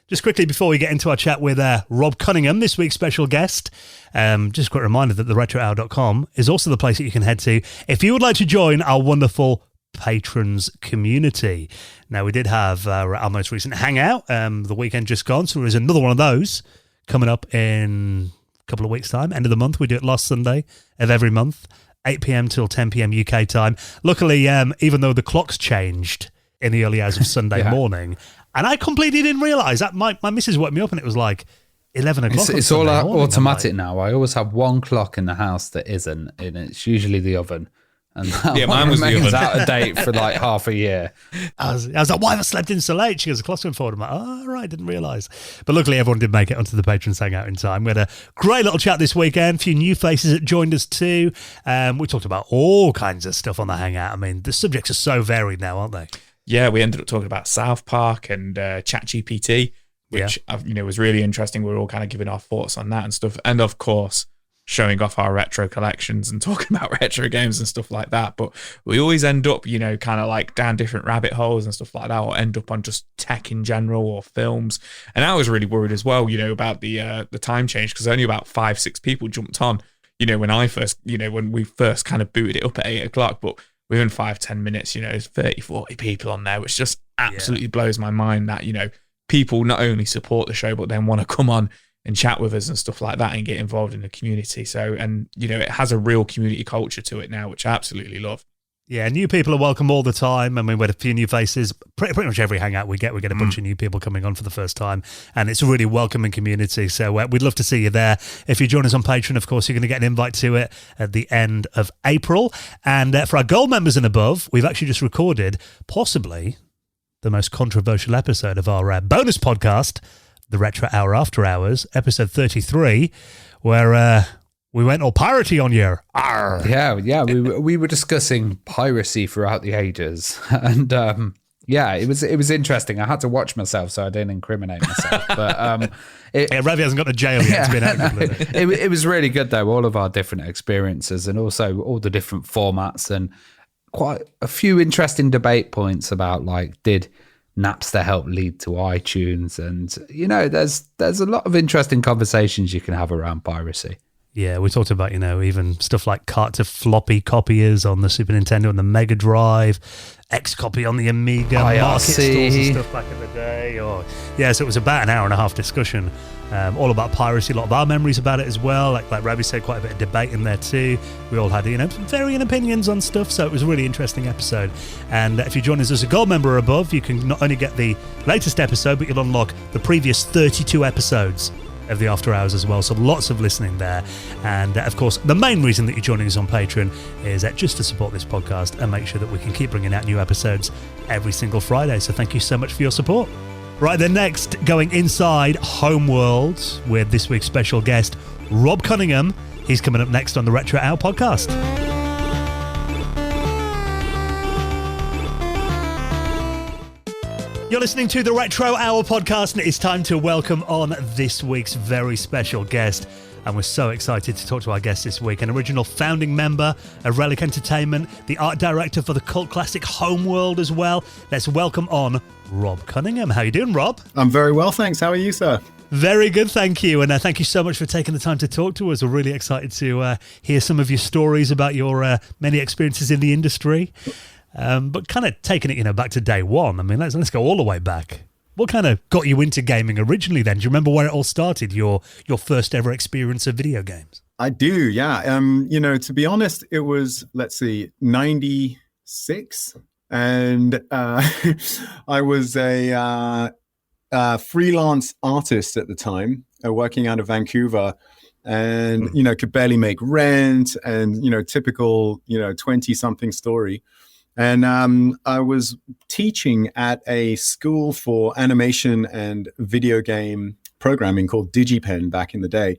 Just quickly before we get into our chat with Rob Cunningham, this week's special guest, just a quick reminder that theretrohour.com is also the place that you can head to if you would like to join our wonderful patrons community. Now, we did have our most recent hangout the weekend just gone, so there's another one of those coming up in a couple of weeks' time, end of the month. We do it last Sunday of every month, 8 p.m. till 10 p.m. UK time. Luckily, even though the clocks changed in the early hours of Sunday morning, and I completely didn't realise that my missus woke me up and it was like 11 o'clock. It's all automatic now. I always have one clock in the house that isn't, and it's usually the oven. And that mine was the oven. Out of date for like half a year. I was like, why have I slept in so late? She goes, the clock's went forward. I'm like, oh, right, didn't realise. But luckily, everyone did make it onto the Patrons Hangout in time. We had a great little chat this weekend. A few new faces that joined us too. We talked about all kinds of stuff on the Hangout. I mean, the subjects are so varied now, aren't they? Yeah, we ended up talking about South Park and ChatGPT, which was really interesting. We were all kind of giving our thoughts on that and stuff. And of course, showing off our retro collections and talking about retro games and stuff like that. But we always end up, you know, kind of like down different rabbit holes and stuff like that, or end up on just tech in general or films. And I was really worried as well, you know, about the time change, because only about 5-6 people jumped on, you know, when we first kind of booted it up at 8 o'clock. But within 5-10 minutes, you know, there's 30-40 people on there, which just absolutely blows my mind that, you know, people not only support the show, but then want to come on and chat with us and stuff like that and get involved in the community. So, and, you know, it has a real community culture to it now, which I absolutely love. Yeah, new people are welcome all the time. I mean, we had a few new faces. Pretty much every hangout we get a bunch of new people coming on for the first time, and it's a really welcoming community. So we'd love to see you there. If you join us on Patreon, of course, you're going to get an invite to it at the end of April. And for our gold members and above, we've actually just recorded possibly the most controversial episode of our bonus podcast, The Retro Hour After Hours, episode 33, where we went all piratey on you. Arr. Yeah. We were discussing piracy throughout the ages, and it was interesting. I had to watch myself so I didn't incriminate myself. But Ravi hasn't got to jail yet. It's been it was really good though. All of our different experiences, and also all the different formats, and quite a few interesting debate points about, like, did Napster help lead to iTunes? And, you know, there's a lot of interesting conversations you can have around piracy. Yeah, we talked about, you know, even stuff like cart to floppy copiers on the Super Nintendo and the Mega Drive, X-Copy on the Amiga, IRC. market stores and stuff back in the day. So it was about an hour and a half discussion all about piracy, a lot of our memories about it as well. Like Ravi said, quite a bit of debate in there too. We all had, varying opinions on stuff, so it was a really interesting episode. And if you join us as a gold member or above, you can not only get the latest episode, but you'll unlock the previous 32 episodes of the After Hours as well, so lots of listening there. And of course, the main reason that you're joining us on Patreon is just to support this podcast and make sure that we can keep bringing out new episodes every single Friday. So thank you so much for your support. Right then, next, going inside Homeworld with this week's special guest, Rob Cunningham. He's coming up next on the Retro Hour podcast. You're listening to the Retro Hour podcast, and it's time to welcome on this week's very special guest. And we're so excited to talk to our guest this week, an original founding member of Relic Entertainment, the art director for the cult classic Homeworld as well. Let's welcome on Rob Cunningham. How you doing, Rob? I'm very well, thanks. How are you, sir? Very good, thank you. And thank you so much for taking the time to talk to us. We're really excited to hear some of your stories about your many experiences in the industry. But kind of taking it, back to day one. I mean, let's go all the way back. What kind of got you into gaming originally then? Do you remember where it all started, your first ever experience of video games? I do, yeah. To be honest, it was, 96. And I was a freelance artist at the time, working out of Vancouver. And, could barely make rent and, typical, 20-something story. And I was teaching at a school for animation and video game programming called DigiPen back in the day.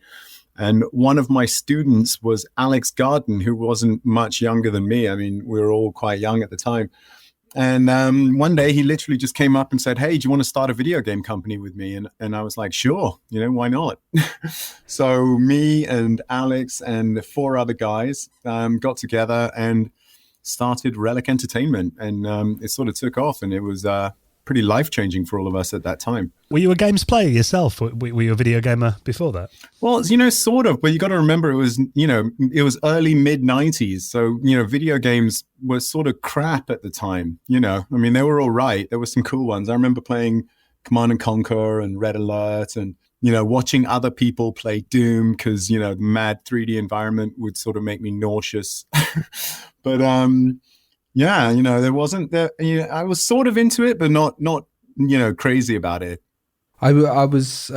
And one of my students was Alex Garden, who wasn't much younger than me. I mean, we were all quite young at the time. And one day he literally just came up and said, "Hey, do you want to start a video game company with me?" And I was like, "Sure, why not?" So me and Alex and 4 other guys got together and started Relic Entertainment, and it sort of took off, and it was pretty life-changing for all of us at that time. Were you a games player yourself? Were you a video gamer before that? Well, sort of, but you got to remember it was early mid-90s, so video games were sort of crap at the time. I mean, they were all right. There were some cool ones. I remember playing Command and Conquer and Red Alert, and watching other people play Doom because, the mad 3D environment would sort of make me nauseous. But, there wasn't there. I was sort of into it, but not crazy about it. I was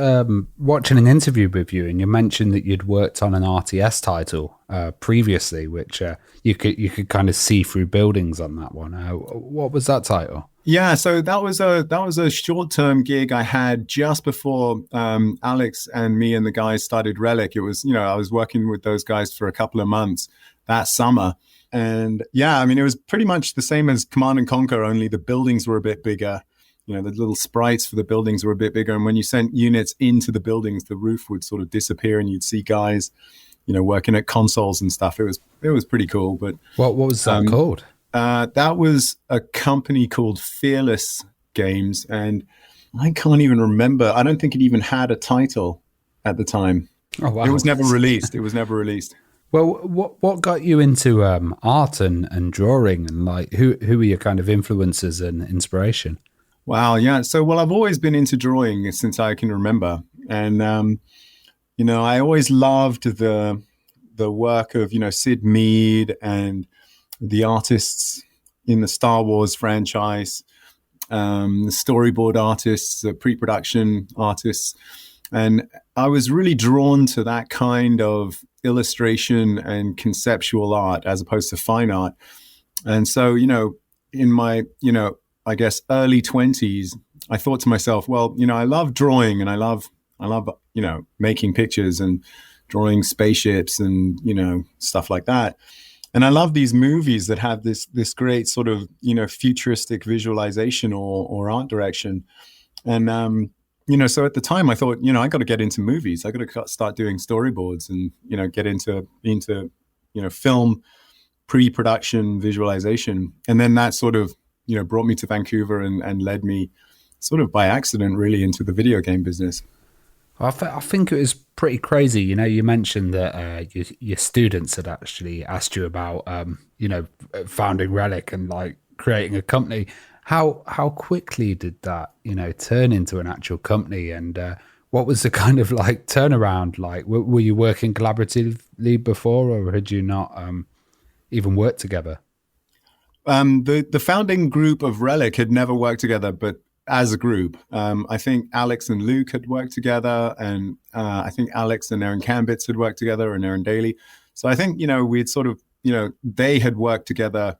watching an interview with you, and you mentioned that you'd worked on an RTS title previously, which you could kind of see through buildings on that one. What was that title? Yeah, so that was a short-term gig I had just before Alex and me and the guys started Relic. It was, I was working with those guys for a couple of months that summer. And yeah, I mean, it was pretty much the same as Command and Conquer, only the buildings were a bit bigger. The little sprites for the buildings were a bit bigger. And when you sent units into the buildings, the roof would sort of disappear and you'd see guys, working at consoles and stuff. It was pretty cool. But what was that called? That was a company called Fearless Games. And I can't even remember. I don't think it even had a title at the time. Oh, wow. It was never released. Well, what got you into art and drawing, and who were your kind of influences and inspiration? Wow, yeah. So, I've always been into drawing since I can remember, and I always loved the work of Sid Mead and the artists in the Star Wars franchise, the storyboard artists, the pre-production artists, and I was really drawn to that kind of illustration and conceptual art as opposed to fine art. And so, in my, I guess early 20s, I thought to myself, well, I love drawing and I love, making pictures and drawing spaceships and, stuff like that. And I love these movies that have this great sort of, futuristic visualization or art direction. And, so at the time I thought, I got to get into movies. I got to start doing storyboards and, get into film pre-production visualization. And then that sort of, brought me to Vancouver and led me sort of by accident really into the video game business. I think it was pretty crazy. You mentioned that your students had actually asked you about, founding Relic and creating a company. How quickly did that, turn into an actual company? And What was the kind of like turnaround like? Were you working collaboratively before, or had you not even worked together? The founding group of Relic had never worked together, but as a group, I think Alex and Luke had worked together, and I think Alex and Aaron Kambitz had worked together, and Aaron Daly. So I think, we'd sort of, they had worked together,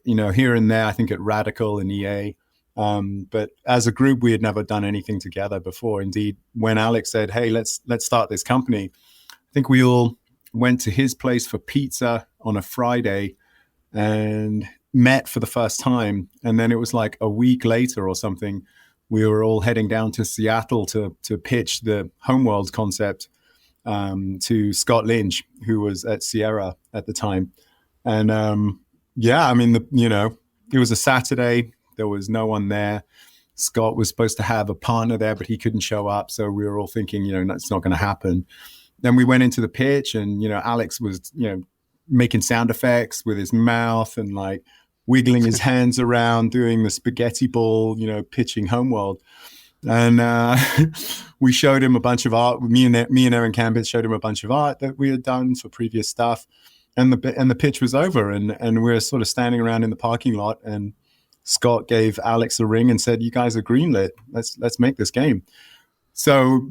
here and there, I think at Radical and EA. But as a group, we had never done anything together before. Indeed, when Alex said, "Hey, let's start this company," I think we all went to his place for pizza on a Friday and met for the first time. And then it was like a week later or something, we were all heading down to Seattle to pitch the Homeworld concept to Scott Lynch, who was at Sierra at the time. And it was a Saturday. There was no one there. Scott was supposed to have a partner there, but he couldn't show up. So we were all thinking, it's not going to happen. Then we went into the pitch, and, Alex was, making sound effects with his mouth and like wiggling his hands around, doing the spaghetti ball, pitching Homeworld. And we showed him a bunch of art. Me and Aaron Kambitz showed him a bunch of art that we had done for previous stuff. And the pitch was over, and we were sort of standing around in the parking lot, and Scott gave Alex a ring and said, "You guys are greenlit. Let's make this game." So,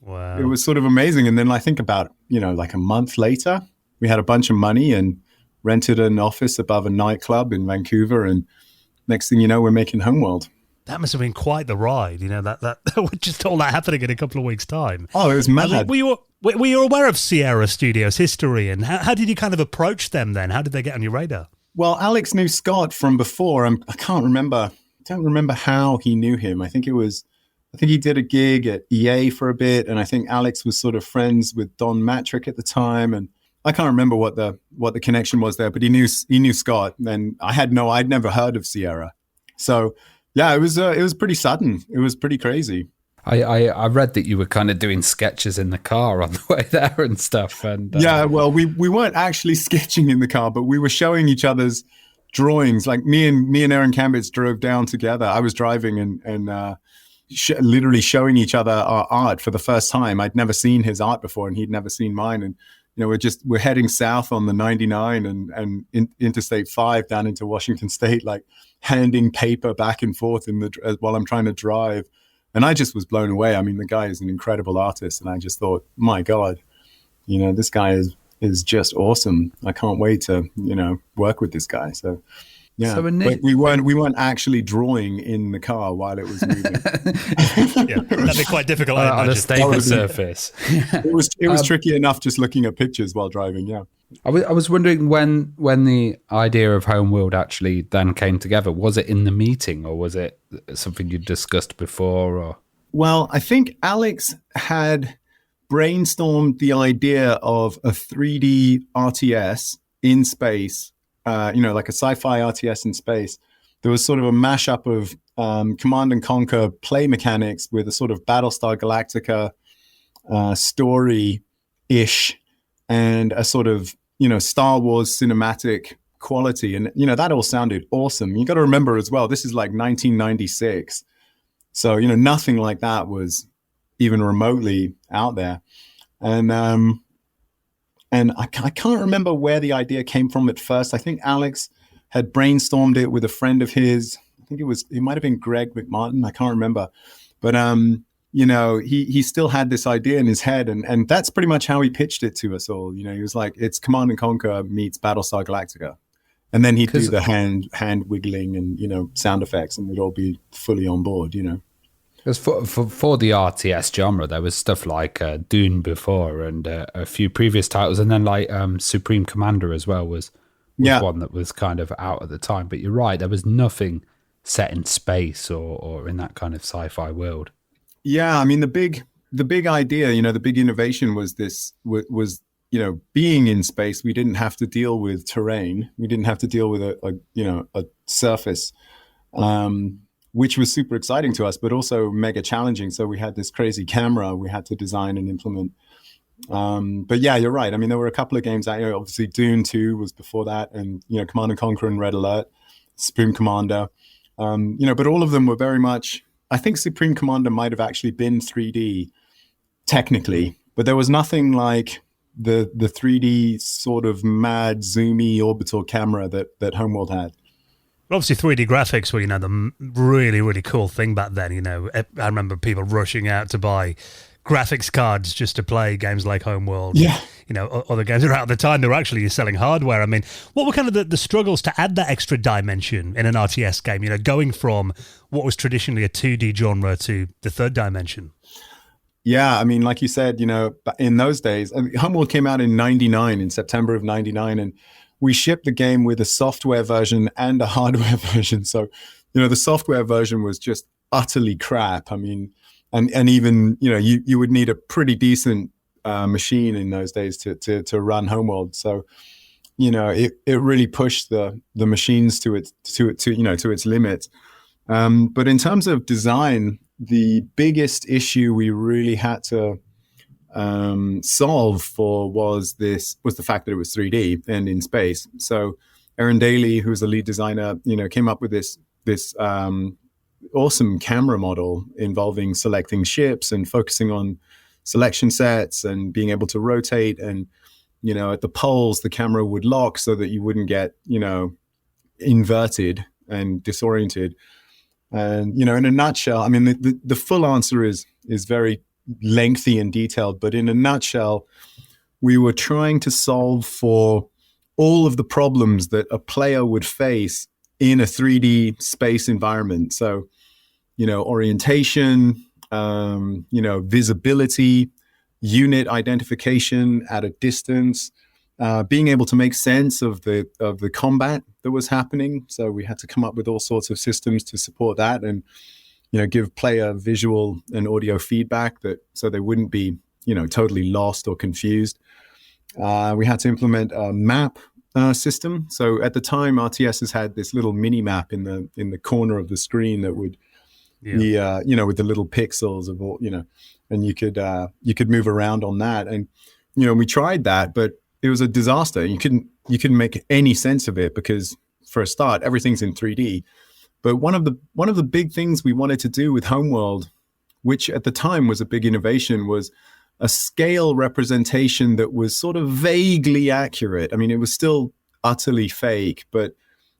wow. It was sort of amazing. And then I think about, like a month later, we had a bunch of money and rented an office above a nightclub in Vancouver. And next thing you know, we're making Homeworld. That must have been quite the ride, that just all that happening in a couple of weeks' time. Oh, it was mad. Were you aware of Sierra Studios' history, and how did you kind of approach them then? How did they get on your radar? Well, Alex knew Scott from before. I can't remember. I don't remember how he knew him. I think he did a gig at EA for a bit, and I think Alex was sort of friends with Don Matrick at the time, and I can't remember what the connection was there, but he knew Scott, and I'd never heard of Sierra. So yeah, it was pretty sudden. It was pretty crazy. I read that you were kind of doing sketches in the car on the way there and stuff. And yeah, well, we weren't actually sketching in the car, but we were showing each other's drawings. Like me and Aaron Kambitz drove down together. I was driving and literally showing each other our art for the first time. I'd never seen his art before, and he'd never seen mine. And we're heading south on the 99 and Interstate 5 down into Washington State, like handing paper back and forth while I'm trying to drive. And I just was blown away. I mean, the guy is an incredible artist, and I just thought, my God, this guy is just awesome. I can't wait to work with this guy. So yeah, so we weren't actually drawing in the car while it was moving. Yeah, that'd be quite difficult on a stable surface. It was tricky enough just looking at pictures while driving. Yeah. I was wondering when the idea of Homeworld actually then came together. Was it in the meeting, or was it something you discussed before? Or well, I think Alex had brainstormed the idea of a 3D RTS in space, like a sci-fi RTS in space. There was sort of a mashup of Command and Conquer play mechanics with a sort of Battlestar Galactica story-ish, and a sort of Star Wars cinematic quality. And, that all sounded awesome. You got to remember as well, this is like 1996. So, nothing like that was even remotely out there. And I can't remember where the idea came from at first. I think Alex had brainstormed it with a friend of his. I think it might have been Greg McMartin. I can't remember. But, he still had this idea in his head, and that's pretty much how he pitched it to us all. He was like, it's Command and Conquer meets Battlestar Galactica. And then he'd do the hand wiggling and, sound effects, and we'd all be fully on board, Because for the RTS genre, there was stuff like Dune before, and a few previous titles, and then like Supreme Commander as well was one that was kind of out at the time. But you're right, there was nothing set in space or in that kind of sci-fi world. Yeah, I mean the big idea, the big innovation was being in space. We didn't have to deal with terrain. We didn't have to deal with a surface, which was super exciting to us, but also mega challenging. So we had this crazy camera we had to design and implement. But yeah, you're right. I mean, there were a couple of games out here. Obviously, Dune 2 was before that, and Command and Conquer and Red Alert, Supreme Commander. But all of them were very much. I think Supreme Commander might have actually been 3D, technically, but there was nothing like the 3D sort of mad zoomy orbital camera that Homeworld had. Obviously, 3D graphics were, the really, really cool thing back then. I remember people rushing out to buy graphics cards just to play games like Homeworld. Yeah. Other games that are out at the time, they were actually selling hardware. I mean, what were kind of the struggles to add that extra dimension in an RTS game, going from what was traditionally a 2D genre to the third dimension? Yeah, I mean, like you said, in those days, Homeworld came out in September of 99, and we shipped the game with a software version and a hardware version. So, the software version was just utterly crap. I mean, and even, you would need a pretty decent machine in those days to run Homeworld. So, it really pushed the machines to its limits. But in terms of design, the biggest issue we really had to solve for was the fact that it was 3D and in space. So Aaron Daly, who's the lead designer, came up with this awesome camera model involving selecting ships and focusing on selection sets and being able to rotate. And at the poles, the camera would lock so that you wouldn't get inverted and disoriented. And in a nutshell, I mean, the full answer is very lengthy and detailed, but in a nutshell, we were trying to solve for all of the problems that a player would face in a 3D space environment. So, orientation, visibility, unit identification at a distance, being able to make sense of the combat that was happening. So we had to come up with all sorts of systems to support that, and give player visual and audio feedback so they wouldn't be totally lost or confused. We had to implement a map system. So at the time, RTSs had this little mini map in the corner of the screen that would be with the little pixels of all, and you could move around on that. And we tried that, but it was a disaster. You couldn't make any sense of it because, for a start, everything's in 3D. But one of the big things we wanted to do with Homeworld, which at the time was a big innovation, was a scale representation that was sort of vaguely accurate. I mean, it was still utterly fake, but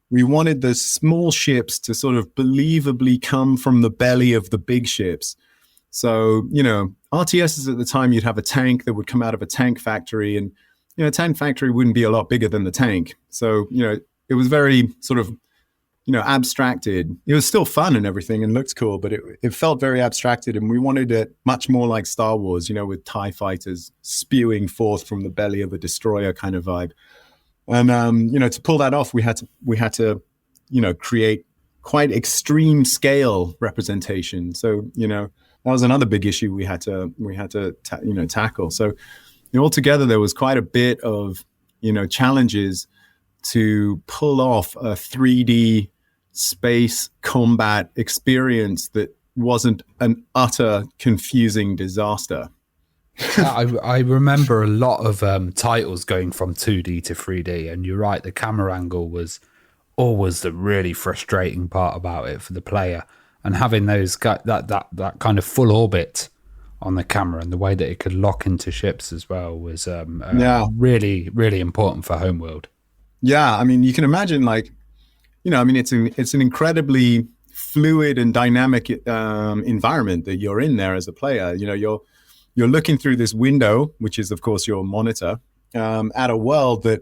we wanted the small ships to sort of believably come from the belly of the big ships. So, RTSs at the time, you'd have a tank that would come out of a tank factory, and a tank factory wouldn't be a lot bigger than the tank. So, it was very sort of, abstracted. It was still fun and everything and looked cool, but it felt very abstracted. And we wanted it much more like Star Wars, with TIE fighters spewing forth from the belly of a destroyer kind of vibe. And, to pull that off, we had to, create quite extreme scale representation. So, that was another big issue we had to tackle. So, altogether, there was quite a bit of, challenges to pull off a 3D space combat experience that wasn't an utter confusing disaster. I remember a lot of titles going from 2D to 3D, and you're right, the camera angle was always the really frustrating part about it for the player, and having that kind of full orbit on the camera and the way that it could lock into ships as well was really, really important for Homeworld. Yeah, I mean, you can imagine, it's an incredibly fluid and dynamic environment that you're in there as a player. You're looking through this window, which is, of course, your monitor, at a world that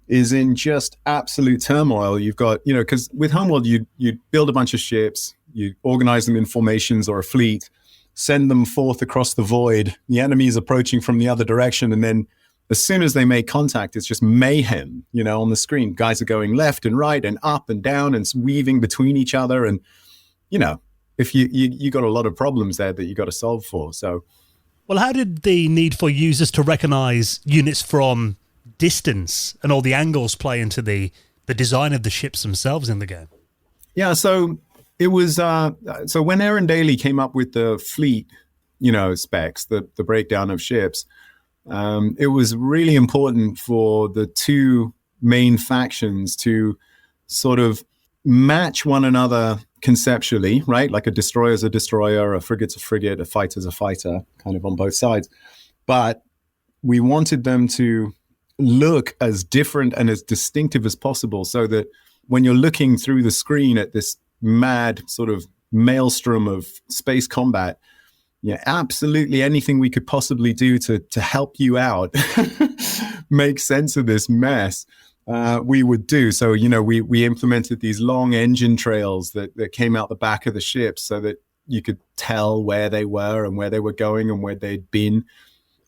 is in just absolute turmoil. You've got, because with Homeworld, you build a bunch of ships, you organize them in formations or a fleet, send them forth across the void. The enemy is approaching from the other direction, and then as soon as they make contact, it's just mayhem, on the screen. Guys are going left and right and up and down and weaving between each other. And, if you got a lot of problems there that you got to solve for. So, well, how did the need for users to recognize units from distance and all the angles play into the design of the ships themselves in the game? Yeah, so it was, so when Aaron Daly came up with the fleet, specs, the breakdown of ships, it was really important for the two main factions to sort of match one another conceptually, right? Like a destroyer's a destroyer, a frigate's a frigate, a fighter's a fighter, kind of on both sides. But we wanted them to look as different and as distinctive as possible, so that when you're looking through the screen at this mad sort of maelstrom of space combat, yeah, absolutely anything we could possibly do to help you out, make sense of this mess, we would do. So, we implemented these long engine trails that came out the back of the ships, so that you could tell where they were and where they were going and where they'd been.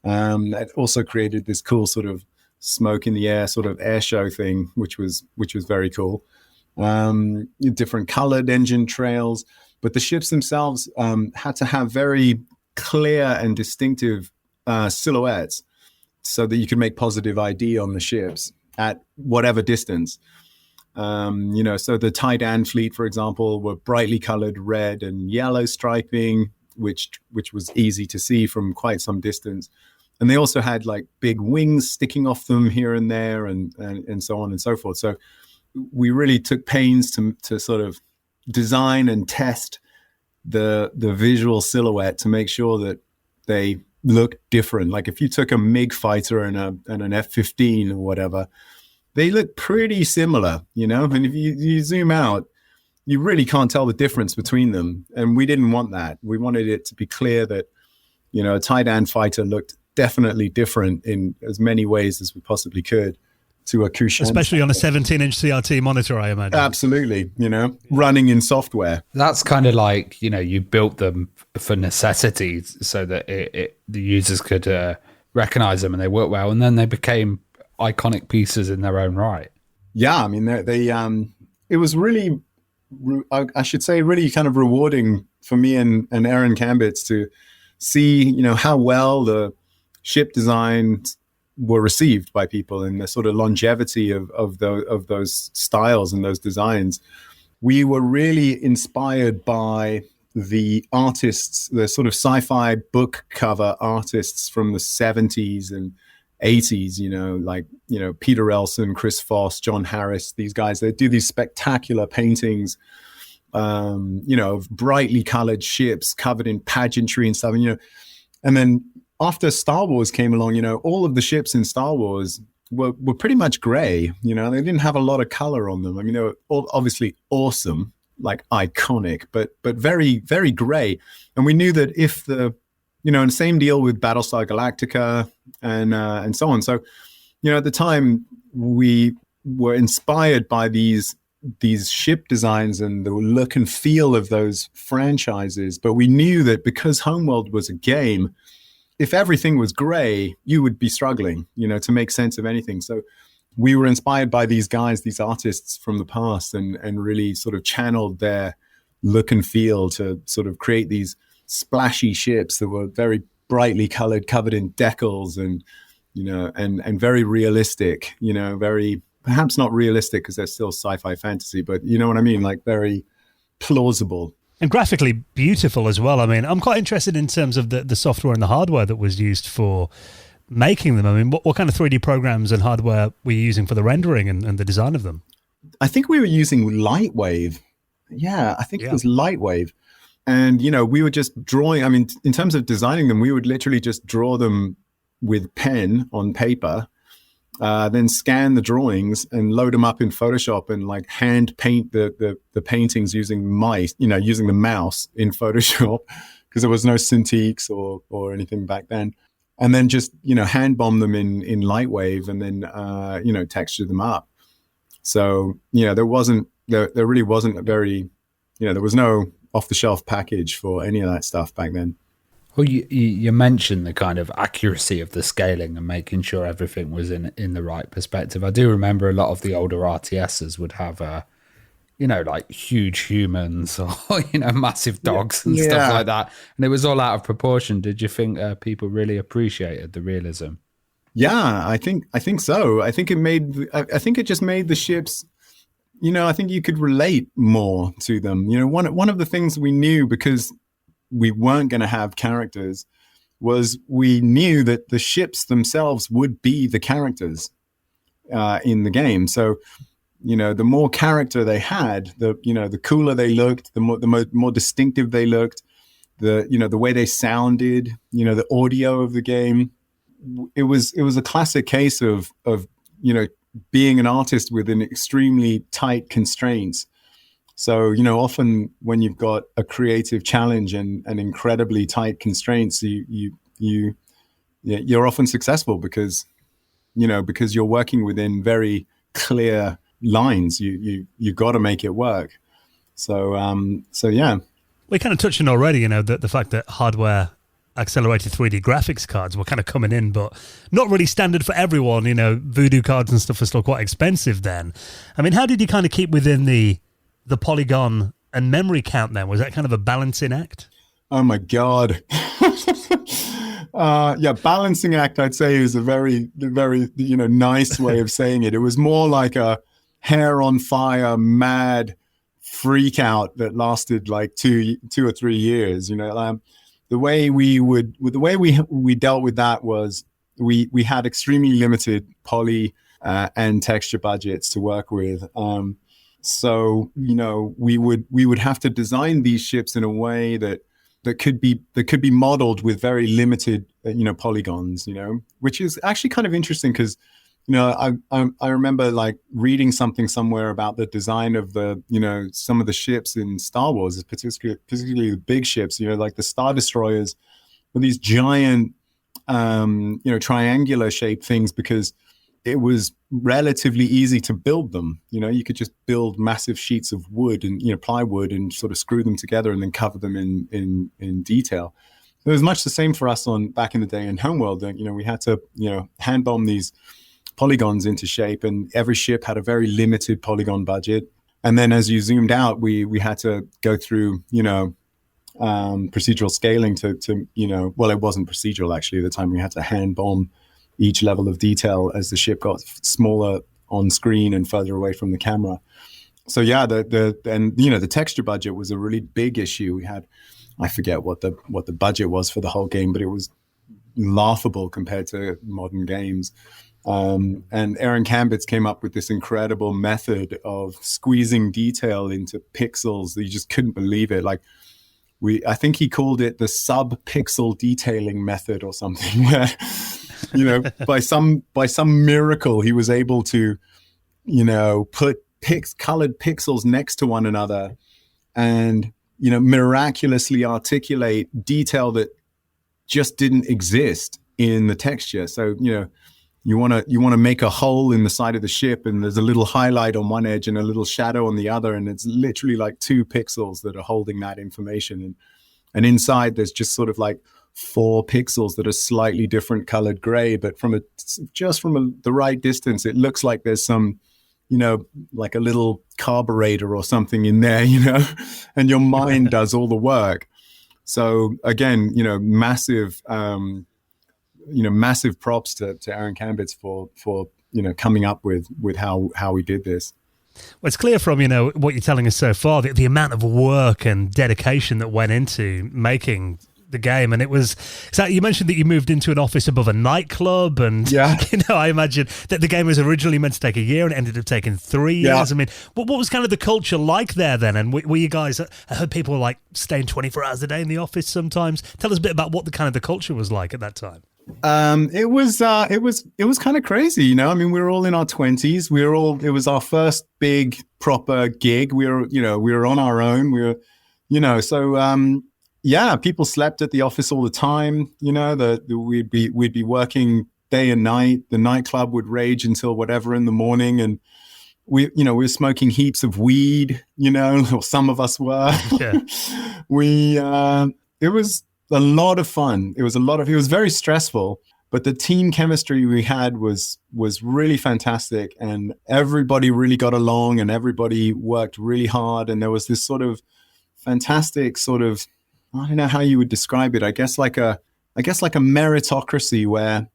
That also created this cool sort of smoke in the air sort of air show thing, which was very cool. Different colored engine trails, but the ships themselves had to have very clear and distinctive silhouettes, so that you could make positive ID on the ships at whatever distance. So the Titan fleet, for example, were brightly colored red and yellow striping, which was easy to see from quite some distance. And they also had like big wings sticking off them here and there, and so on and so forth. So we really took pains to sort of design and test the visual silhouette to make sure that they look different. Like if you took a MiG fighter and an F-15 or whatever, they look pretty similar, And if you zoom out, you really can't tell the difference between them. And we didn't want that. We wanted it to be clear that, a Titan fighter looked definitely different in as many ways as we possibly could to a Kushan. Especially on a 17-inch CRT monitor, I imagine. Absolutely, running in software. That's kind of like, you built them for necessity so that the users could recognize them and they work well, and then they became iconic pieces in their own right. Yeah, I mean, it was really, I should say, really kind of rewarding for me and Aaron Kambitz to see, how well the ship designs were received by people, and the sort of longevity of those styles and those designs. We were really inspired by the artists, the sort of sci-fi book cover artists from the 70s and 80s, Peter Elson, Chris Foss, John Harris, these guys. They do these spectacular paintings, of brightly colored ships covered in pageantry and stuff, and then after Star Wars came along, all of the ships in Star Wars were pretty much gray. They didn't have a lot of color on them. I mean, they were obviously awesome, like iconic, but very, very gray. And we knew that if and same deal with Battlestar Galactica and so on. So, at the time we were inspired by these ship designs and the look and feel of those franchises. But we knew that because Homeworld was a game, if everything was gray, you would be struggling, to make sense of anything. So we were inspired by these guys, these artists from the past, and really sort of channeled their look and feel to sort of create these splashy ships that were very brightly colored, covered in decals, and very realistic, very, perhaps not realistic because they're still sci-fi fantasy, but you know what I mean? Like very plausible. And graphically beautiful as well. I mean, I'm quite interested in terms of the software and the hardware that was used for making them. I mean, what kind of 3D programs and hardware were you using for the rendering and the design of them? I think we were using Lightwave. Yeah, I think it was Lightwave. And, we were just drawing. I mean, in terms of designing them, we would literally just draw them with pen on paper, then scan the drawings and load them up in Photoshop and like hand paint the paintings using using the mouse in Photoshop, because there was no Cintiqs or anything back then. And then just, hand bomb them in Lightwave and then, texture them up. So, there really wasn't a very, there was no off the shelf package for any of that stuff back then. Well, you mentioned the kind of accuracy of the scaling and making sure everything was in the right perspective. I do remember a lot of the older RTSs would have, like huge humans or, massive dogs and stuff like that. And it was all out of proportion. Did you think people really appreciated the realism? Yeah, I think so. I think it just made the ships, I think you could relate more to them. One of the things we knew, because we weren't going to have characters, was we knew that the ships themselves would be the characters in the game. So, the more character they had, the cooler they looked, the more distinctive they looked, the way they sounded, the audio of the game. It was a classic case of being an artist within extremely tight constraints. So, often when you've got a creative challenge and incredibly tight constraints, you're often successful because you're working within very clear lines. You got to make it work. So yeah. We're kind of touching already, the fact that hardware accelerated 3D graphics cards were kind of coming in, but not really standard for everyone. Voodoo cards and stuff were still quite expensive then. I mean, how did you kind of keep within the polygon and memory count then? Was that kind of a balancing act? Oh my God. Balancing act, I'd say, is a very, very, nice way of saying it. It was more like a hair on fire, mad freak out that lasted like 2 or 3 years. The way we dealt with that was we had extremely limited poly and texture budgets to work with. So we would have to design these ships in a way that could be modeled with very limited polygons, which is actually kind of interesting because I remember like reading something somewhere about the design of the some of the ships in Star Wars, particularly the big ships, like the Star Destroyers, were these giant triangular shaped things because it was relatively easy to build them. You could just build massive sheets of wood and plywood and sort of screw them together and then cover them in detail. It was much the same for us back in the day in Homeworld. We had to hand bomb these polygons into shape, and every ship had a very limited polygon budget. And then as you zoomed out, we had to go through procedural scaling to well, it wasn't procedural actually at the time. We had to hand bomb each level of detail as the ship got smaller on screen and further away from the camera. So yeah, the texture budget was a really big issue. We had, I forget what the budget was for the whole game, but it was laughable compared to modern games. And Aaron Kambitz came up with this incredible method of squeezing detail into pixels that you just couldn't believe it. Like I think he called it the sub-pixel detailing method or something, where by some miracle he was able to put colored pixels next to one another and miraculously articulate detail that just didn't exist in the texture. So you want to make a hole in the side of the ship, and there's a little highlight on one edge and a little shadow on the other, and it's literally like 2 pixels that are holding that information, and inside there's just sort of like 4 pixels that are slightly different colored gray, but from the right distance, it looks like there's some, like a little carburetor or something in there, and your mind does all the work. So again, massive props to Aaron Kambitz for coming up with how we did this. Well, it's clear from what you're telling us so far the amount of work and dedication that went into making the game. And it was, so you mentioned that you moved into an office above a nightclub, and I imagine that the game was originally meant to take a year and it ended up taking 3 years. Yeah. I mean, what was kind of the culture like there then? And were you guys, I heard people were like staying 24 hours a day in the office sometimes. Tell us a bit about what the culture was like at that time. It was kind of crazy, I mean, we were all in our 20s. It was our first big proper gig. We were on our own. People slept at the office all the time. We'd be working day and night. The nightclub would rage until whatever in the morning, and we were smoking heaps of weed. Or some of us were. Yeah. It was a lot of fun. It was very stressful, but the team chemistry we had was really fantastic, and everybody really got along, and everybody worked really hard, and there was this sort of fantastic sort of, I don't know how you would describe it. I guess like a meritocracy where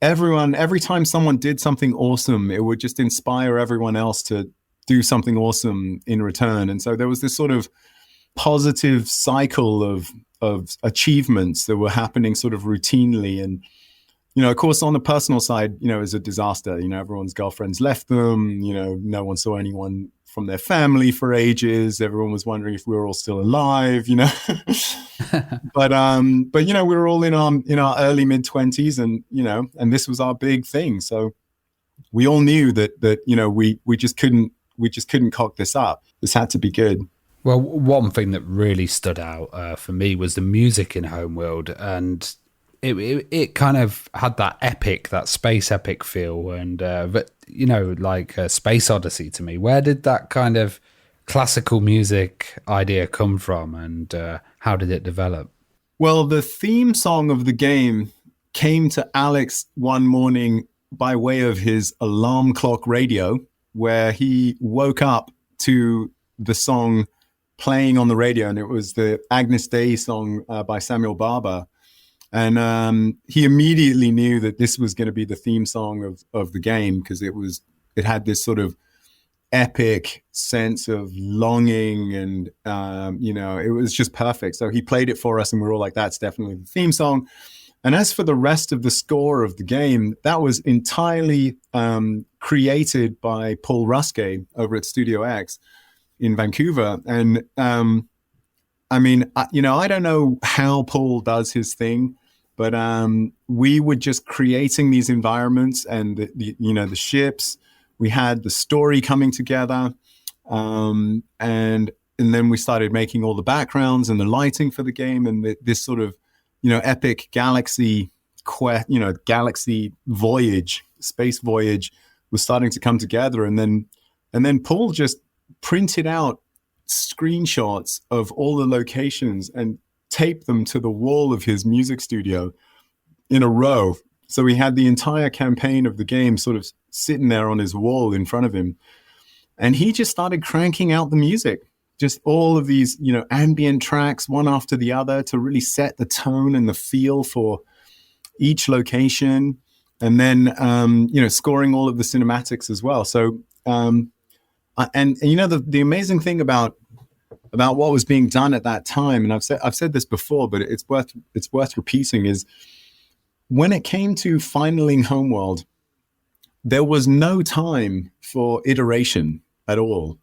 every time someone did something awesome, it would just inspire everyone else to do something awesome in return. And so there was this sort of positive cycle of achievements that were happening sort of routinely. And of course, on the personal side, it was a disaster. Everyone's girlfriends left them. No one saw anyone from their family for ages. Everyone was wondering if we were all still alive. But we were all in our early mid-20s, and this was our big thing. So we all knew that we just couldn't cock this up. This had to be good. Well, one thing that really stood out for me was the music in Homeworld, and it kind of had that space epic feel, and like Space Odyssey to me. Where did that kind of classical music idea come from, and how did it develop? Well, the theme song of the game came to Alex one morning by way of his alarm clock radio, where he woke up to the song playing on the radio, and it was the Agnus Dei song by Samuel Barber. And he immediately knew that this was going to be the theme song of the game, because it had this sort of epic sense of longing, and it was just perfect. So he played it for us, and we were all like, that's definitely the theme song. And as for the rest of the score of the game, that was entirely created by Paul Ruskay over at Studio X in Vancouver. And I don't know how Paul does his thing, but we were just creating these environments and the ships. We had the story coming together, and then we started making all the backgrounds and the lighting for the game, and this sort of epic galaxy voyage, space voyage was starting to come together. And then Paul just printed out screenshots of all the locations and taped them to the wall of his music studio in a row. So he had the entire campaign of the game sort of sitting there on his wall in front of him. And he just started cranking out the music, just all of these, ambient tracks, one after the other, to really set the tone and the feel for each location. And then, scoring all of the cinematics as well. So, the amazing thing about what was being done at that time, and I've said this before, but it's worth repeating, is when it came to finaling Homeworld, there was no time for iteration at all.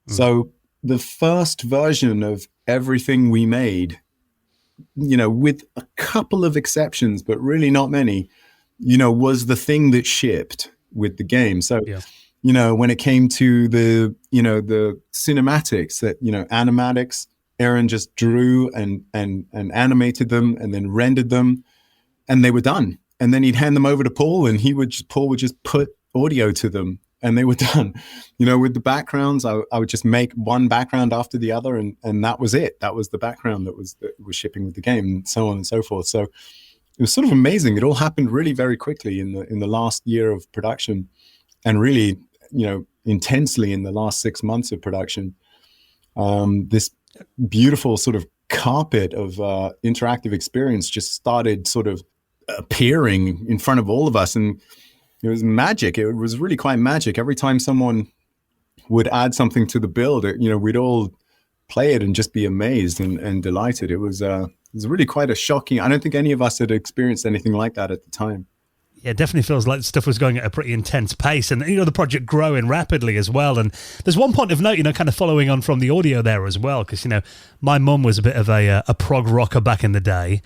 So the first version of everything we made, with a couple of exceptions, but really not many, was the thing that shipped with the game. So, when it came to the cinematics, that, animatics, Aaron just drew and animated them and then rendered them, and they were done. And then he'd hand them over to Paul, and Paul would just put audio to them, and they were done. With the backgrounds, I would just make one background after the other, and that was it. That was the background that was shipping with the game, and so on and so forth. So it was sort of amazing. It all happened really very quickly in the last year of production, and really, intensely in the last 6 months of production. This beautiful sort of carpet of interactive experience just started sort of appearing in front of all of us, and it was magic. It was really quite magic. Every time someone would add something to the build, we'd all play it and just be amazed and delighted. It was really quite a shocking. I don't think any of us had experienced anything like that at the time. Yeah, it definitely feels like stuff was going at a pretty intense pace, and the project growing rapidly as well. And there's one point of note, kind of following on from the audio there as well, because my mum was a bit of a prog rocker back in the day,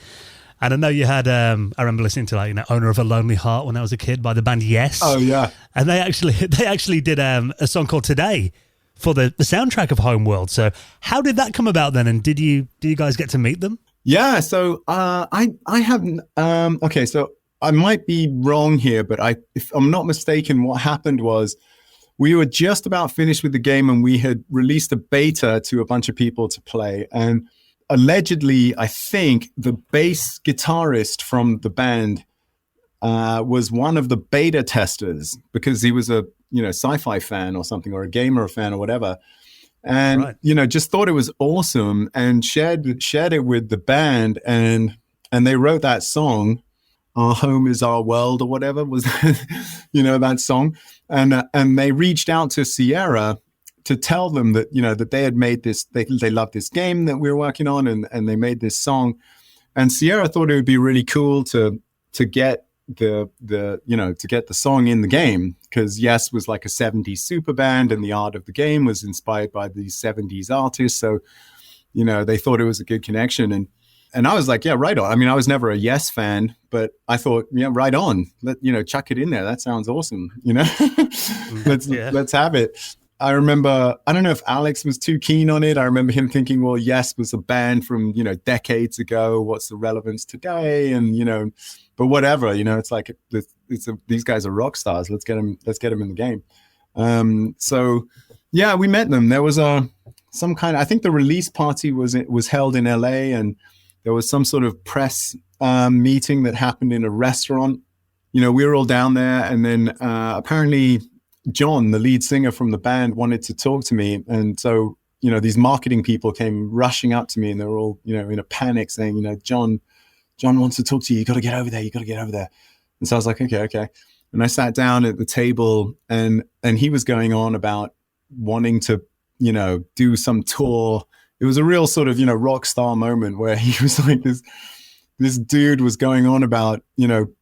and I know you had I remember listening to Owner of a Lonely Heart when I was a kid by the band Yes. Oh yeah, and they actually did a song called Today for the soundtrack of Homeworld. So how did that come about then? And did you guys get to meet them? Yeah, so I haven't. Okay, so I might be wrong here, but if I'm not mistaken, what happened was we were just about finished with the game, and we had released a beta to a bunch of people to play. And allegedly, I think the bass guitarist from the band was one of the beta testers, because he was a sci-fi fan or something, or a gamer fan or whatever. And, right. Just thought it was awesome, and shared it with the band, and they wrote that song. Our Home is Our World, or whatever was, that song. And they reached out to Sierra to tell them that, that they had made this, they loved this game that we were working on, and they made this song. And Sierra thought it would be really cool to get to get the song in the game, because Yes was like a 70s super band and the art of the game was inspired by these 70s artists. So, they thought it was a good connection. And I was like, yeah, right on. I mean, I was never a Yes fan, but I thought, yeah, right on. Chuck it in there. That sounds awesome. Let's have it. I remember, I don't know if Alex was too keen on it. I remember him thinking, well, Yes was a band from, decades ago. What's the relevance today? And, but whatever, it's like, these guys are rock stars. Let's get them in the game. So yeah, we met them. There was some kind of, I think the release party was held in LA, and there was some sort of press meeting that happened in a restaurant. We were all down there, and then apparently John, the lead singer from the band, wanted to talk to me. And so, these marketing people came rushing up to me, and they were all, in a panic saying, John wants to talk to you. You got to get over there. You got to get over there. And so I was like, okay. And I sat down at the table, and he was going on about wanting to, do some tour. It was a real sort of, rock star moment where he was like this dude was going on about,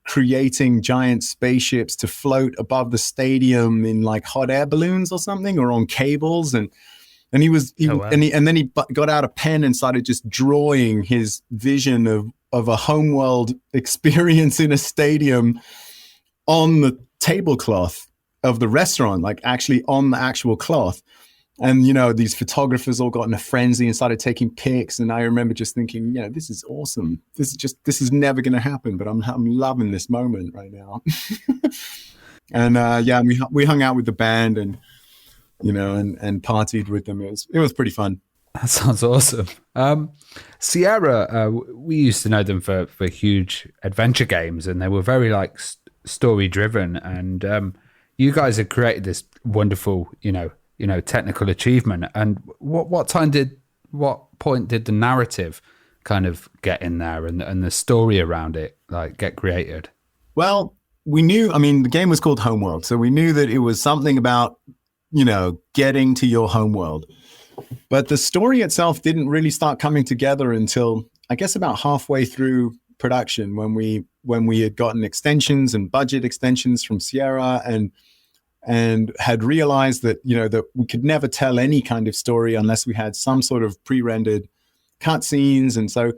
creating giant spaceships to float above the stadium in like hot air balloons or something, or on cables. And then he got out a pen and started just drawing his vision of a Homeworld experience in a stadium on the tablecloth of the restaurant, like actually on the actual cloth. And, these photographers all got in a frenzy and started taking pics. And I remember just thinking, this is awesome. This is never going to happen, but I'm loving this moment right now. And we hung out with the band and, and partied with them. It was pretty fun. That sounds awesome. Sierra, we used to know them for huge adventure games, and they were very like story driven. And you guys had created this wonderful, technical achievement. And what point did the narrative kind of get in there and the story around it like get created? Well, we knew, the game was called Homeworld. So we knew that it was something about, getting to your homeworld. But the story itself didn't really start coming together until, I guess, about halfway through production, when we had gotten extensions and budget extensions from Sierra, and had realized that, that we could never tell any kind of story unless we had some sort of pre-rendered cutscenes. And so,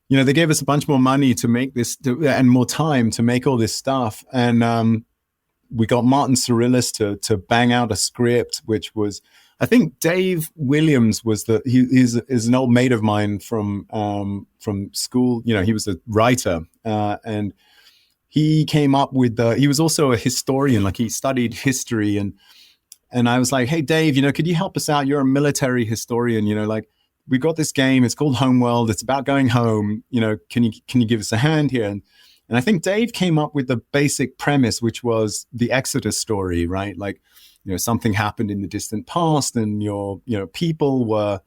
they gave us a bunch more money to make this and more time to make all this stuff. And we got Martin Cyrillis to bang out a script, which was, I think Dave Williams was is an old mate of mine from school. He was a writer, and he came up with he was also a historian, like he studied history. And I was like, hey, Dave, could you help us out? You're a military historian, like we got this game. It's called Homeworld. It's about going home. Can you give us a hand here? And I think Dave came up with the basic premise, which was the Exodus story, right? Like, something happened in the distant past, and your people were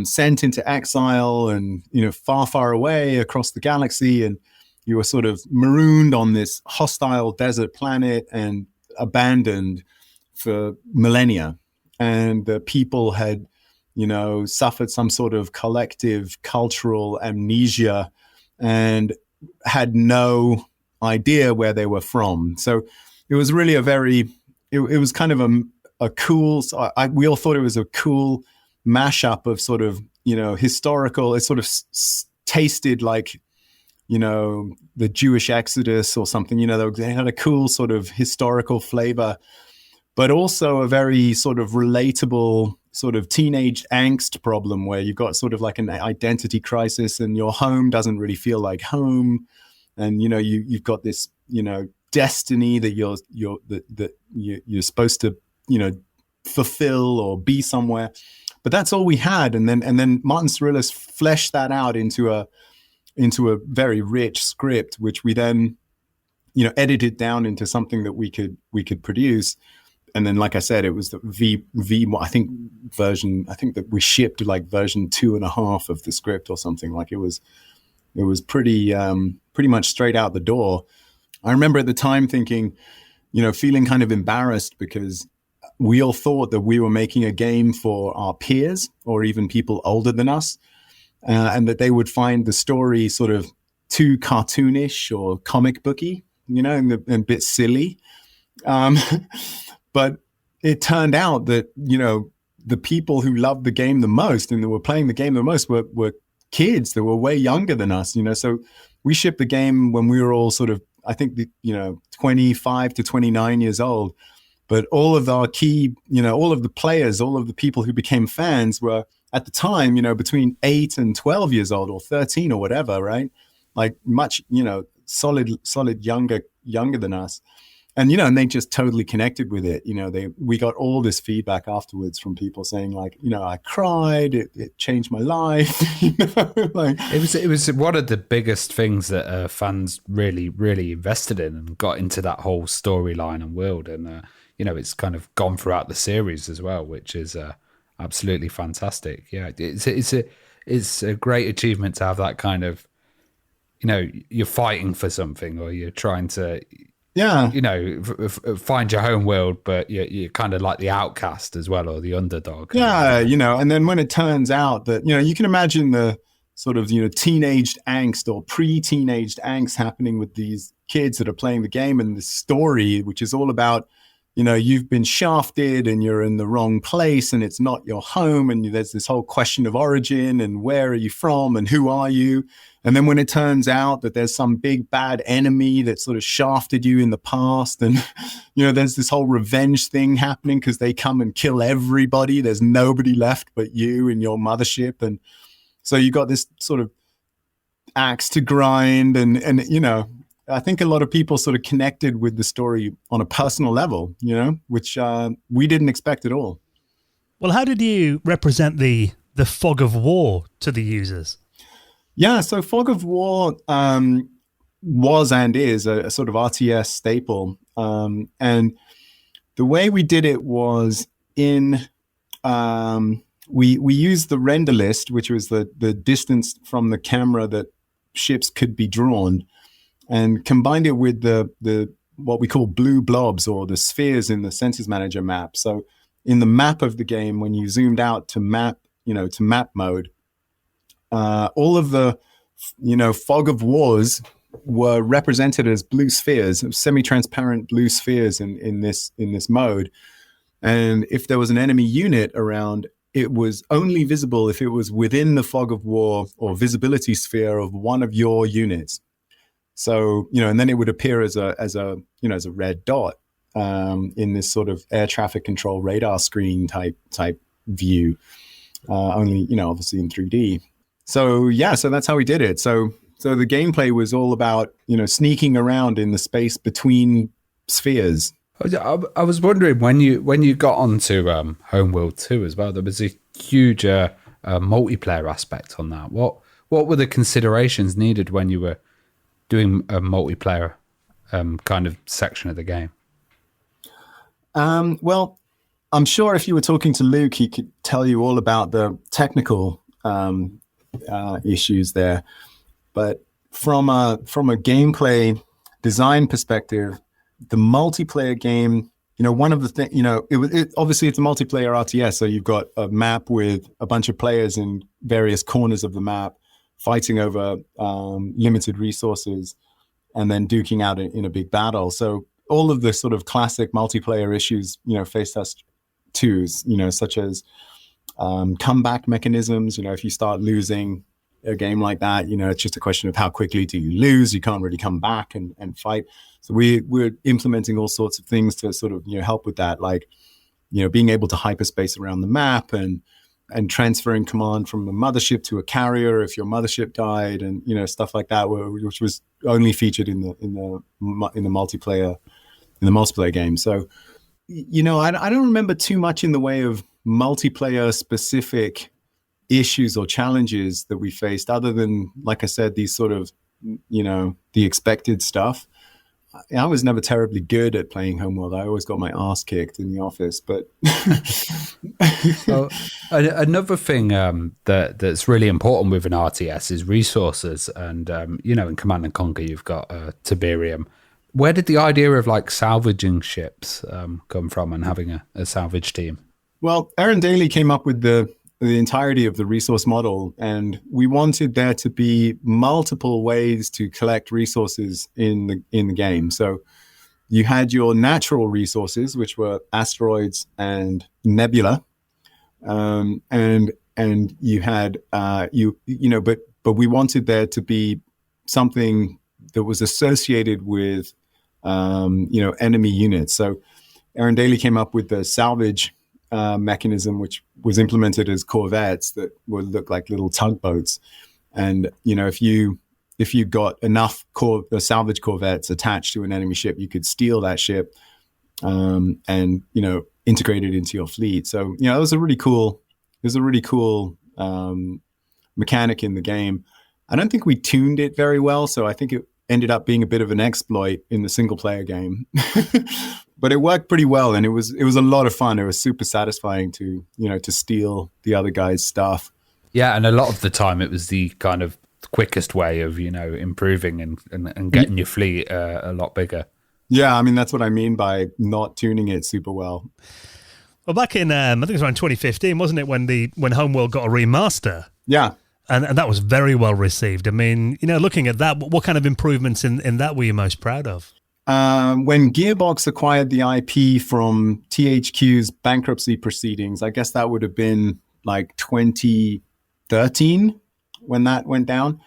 sent into exile and, far, far away across the galaxy. And you were sort of marooned on this hostile desert planet and abandoned for millennia. And the people had, suffered some sort of collective cultural amnesia and had no idea where they were from. So it was really it was kind of a cool, we all thought it was a cool mashup of sort of, historical. It sort of tasted like, the Jewish Exodus or something. They had a cool sort of historical flavor, but also a very sort of relatable sort of teenage angst problem where you've got sort of like an identity crisis and your home doesn't really feel like home. And, you've got this, destiny that you're supposed to, fulfill or be somewhere. But that's all we had. And then Martin Cyrillis fleshed that out into a very rich script, which we then, edited down into something that we could produce. And then, like I said, it was the V version. I think that we shipped like version 2.5 of the script or something. Like it was pretty much straight out the door. I remember at the time thinking, feeling kind of embarrassed because we all thought that we were making a game for our peers or even people older than us, and that they would find the story sort of too cartoonish or comic booky, and a bit silly. But it turned out that, the people who loved the game the most and that were playing the game the most were kids that were way younger than us, So we shipped the game when we were all sort of, I think, 25 to 29 years old. But all of our key, all of the players, all of the people who became fans were at the time, between 8 and 12 years old or 13 or whatever, right? Like much, solid younger than us. And, and they just totally connected with it. We got all this feedback afterwards from people saying like, I cried, it changed my life. Like, it was one of the biggest things that fans really, really invested in and got into that whole storyline and world. And, it's kind of gone throughout the series as well, which is absolutely fantastic. Yeah, it's a great achievement to have that kind of, you're fighting for something or you're trying to, find your home world, but you're kind of like the outcast as well, or the underdog. Yeah, and then when it turns out that, you can imagine the sort of, teenaged angst or pre-teenaged angst happening with these kids that are playing the game, and the story, which is all about, you've been shafted and you're in the wrong place and it's not your home. And there's this whole question of origin and where are you from and who are you? And then when it turns out that there's some big bad enemy that sort of shafted you in the past, and, there's this whole revenge thing happening because they come and kill everybody. There's nobody left but you and your mothership. And so you got this sort of axe to grind and I think a lot of people sort of connected with the story on a personal level, which we didn't expect at all. Well, how did you represent the fog of war to the users? Yeah, so Fog of War was and is a sort of RTS staple. And the way we did it was we used the render list, which was the distance from the camera that ships could be drawn, and combined it with the what we call blue blobs or the spheres in the Sensors Manager map. So in the map of the game, when you zoomed out to map mode, all of the, fog of wars were represented as blue spheres, semi-transparent blue spheres in this mode. And if there was an enemy unit around, it was only visible if it was within the fog of war or visibility sphere of one of your units. So, and then it would appear as a red dot in this sort of air traffic control radar screen type view, only, obviously in 3D. So, so that's how we did it. So the gameplay was all about, sneaking around in the space between spheres. I was wondering when you got onto Homeworld 2 as well, there was a huge multiplayer aspect on that. What were the considerations needed when you were doing a multiplayer kind of section of the game? Well, I'm sure if you were talking to Luke, he could tell you all about the technical issues there. But from a gameplay design perspective, the multiplayer game, one of the things, obviously it's a multiplayer RTS, so you've got a map with a bunch of players in various corners of the map fighting over limited resources and then duking out in a big battle. So all of the sort of classic multiplayer issues, faced us too, such as comeback mechanisms. If you start losing a game like that, it's just a question of how quickly do you lose. You can't really come back and fight. So we're implementing all sorts of things to sort of, help with that, like, being able to hyperspace around the map and transferring command from the mothership to a carrier if your mothership died, and stuff like that, which was only featured in the multiplayer game. So I don't remember too much in the way of multiplayer specific issues or challenges that we faced, other than, like I said, these sort of the expected stuff. I was never terribly good at playing Homeworld. I always got my ass kicked in the office. But well, another thing that's really important with an RTS is resources. And, in Command and Conquer, you've got Tiberium. Where did the idea of like salvaging ships come from and having a salvage team? Well, Aaron Daly came up with the the entirety of the resource model, and we wanted there to be multiple ways to collect resources in the game. So you had your natural resources, which were asteroids and nebula, and you had but we wanted there to be something that was associated with enemy units. So Aaron Daly came up with the salvage mechanism, which was implemented as corvettes that would look like little tugboats. And if you got enough salvage corvettes attached to an enemy ship, you could steal that ship and integrate it into your fleet. So it was a really cool mechanic in the game. I don't think we tuned it very well, so I think it ended up being a bit of an exploit in the single player game. But it worked pretty well, and it was a lot of fun. It was super satisfying to steal the other guy's stuff. Yeah, and a lot of the time it was the kind of quickest way of improving and getting your fleet a lot bigger. Yeah, I mean that's what I mean by not tuning it super well. Well, back in I think it was around 2015, wasn't it, when Homeworld got a remaster? Yeah. And that was very well received. I mean, looking at that, what kind of improvements in that were you most proud of? When Gearbox acquired the IP from THQ's bankruptcy proceedings, I guess that would have been like 2013 when that went down.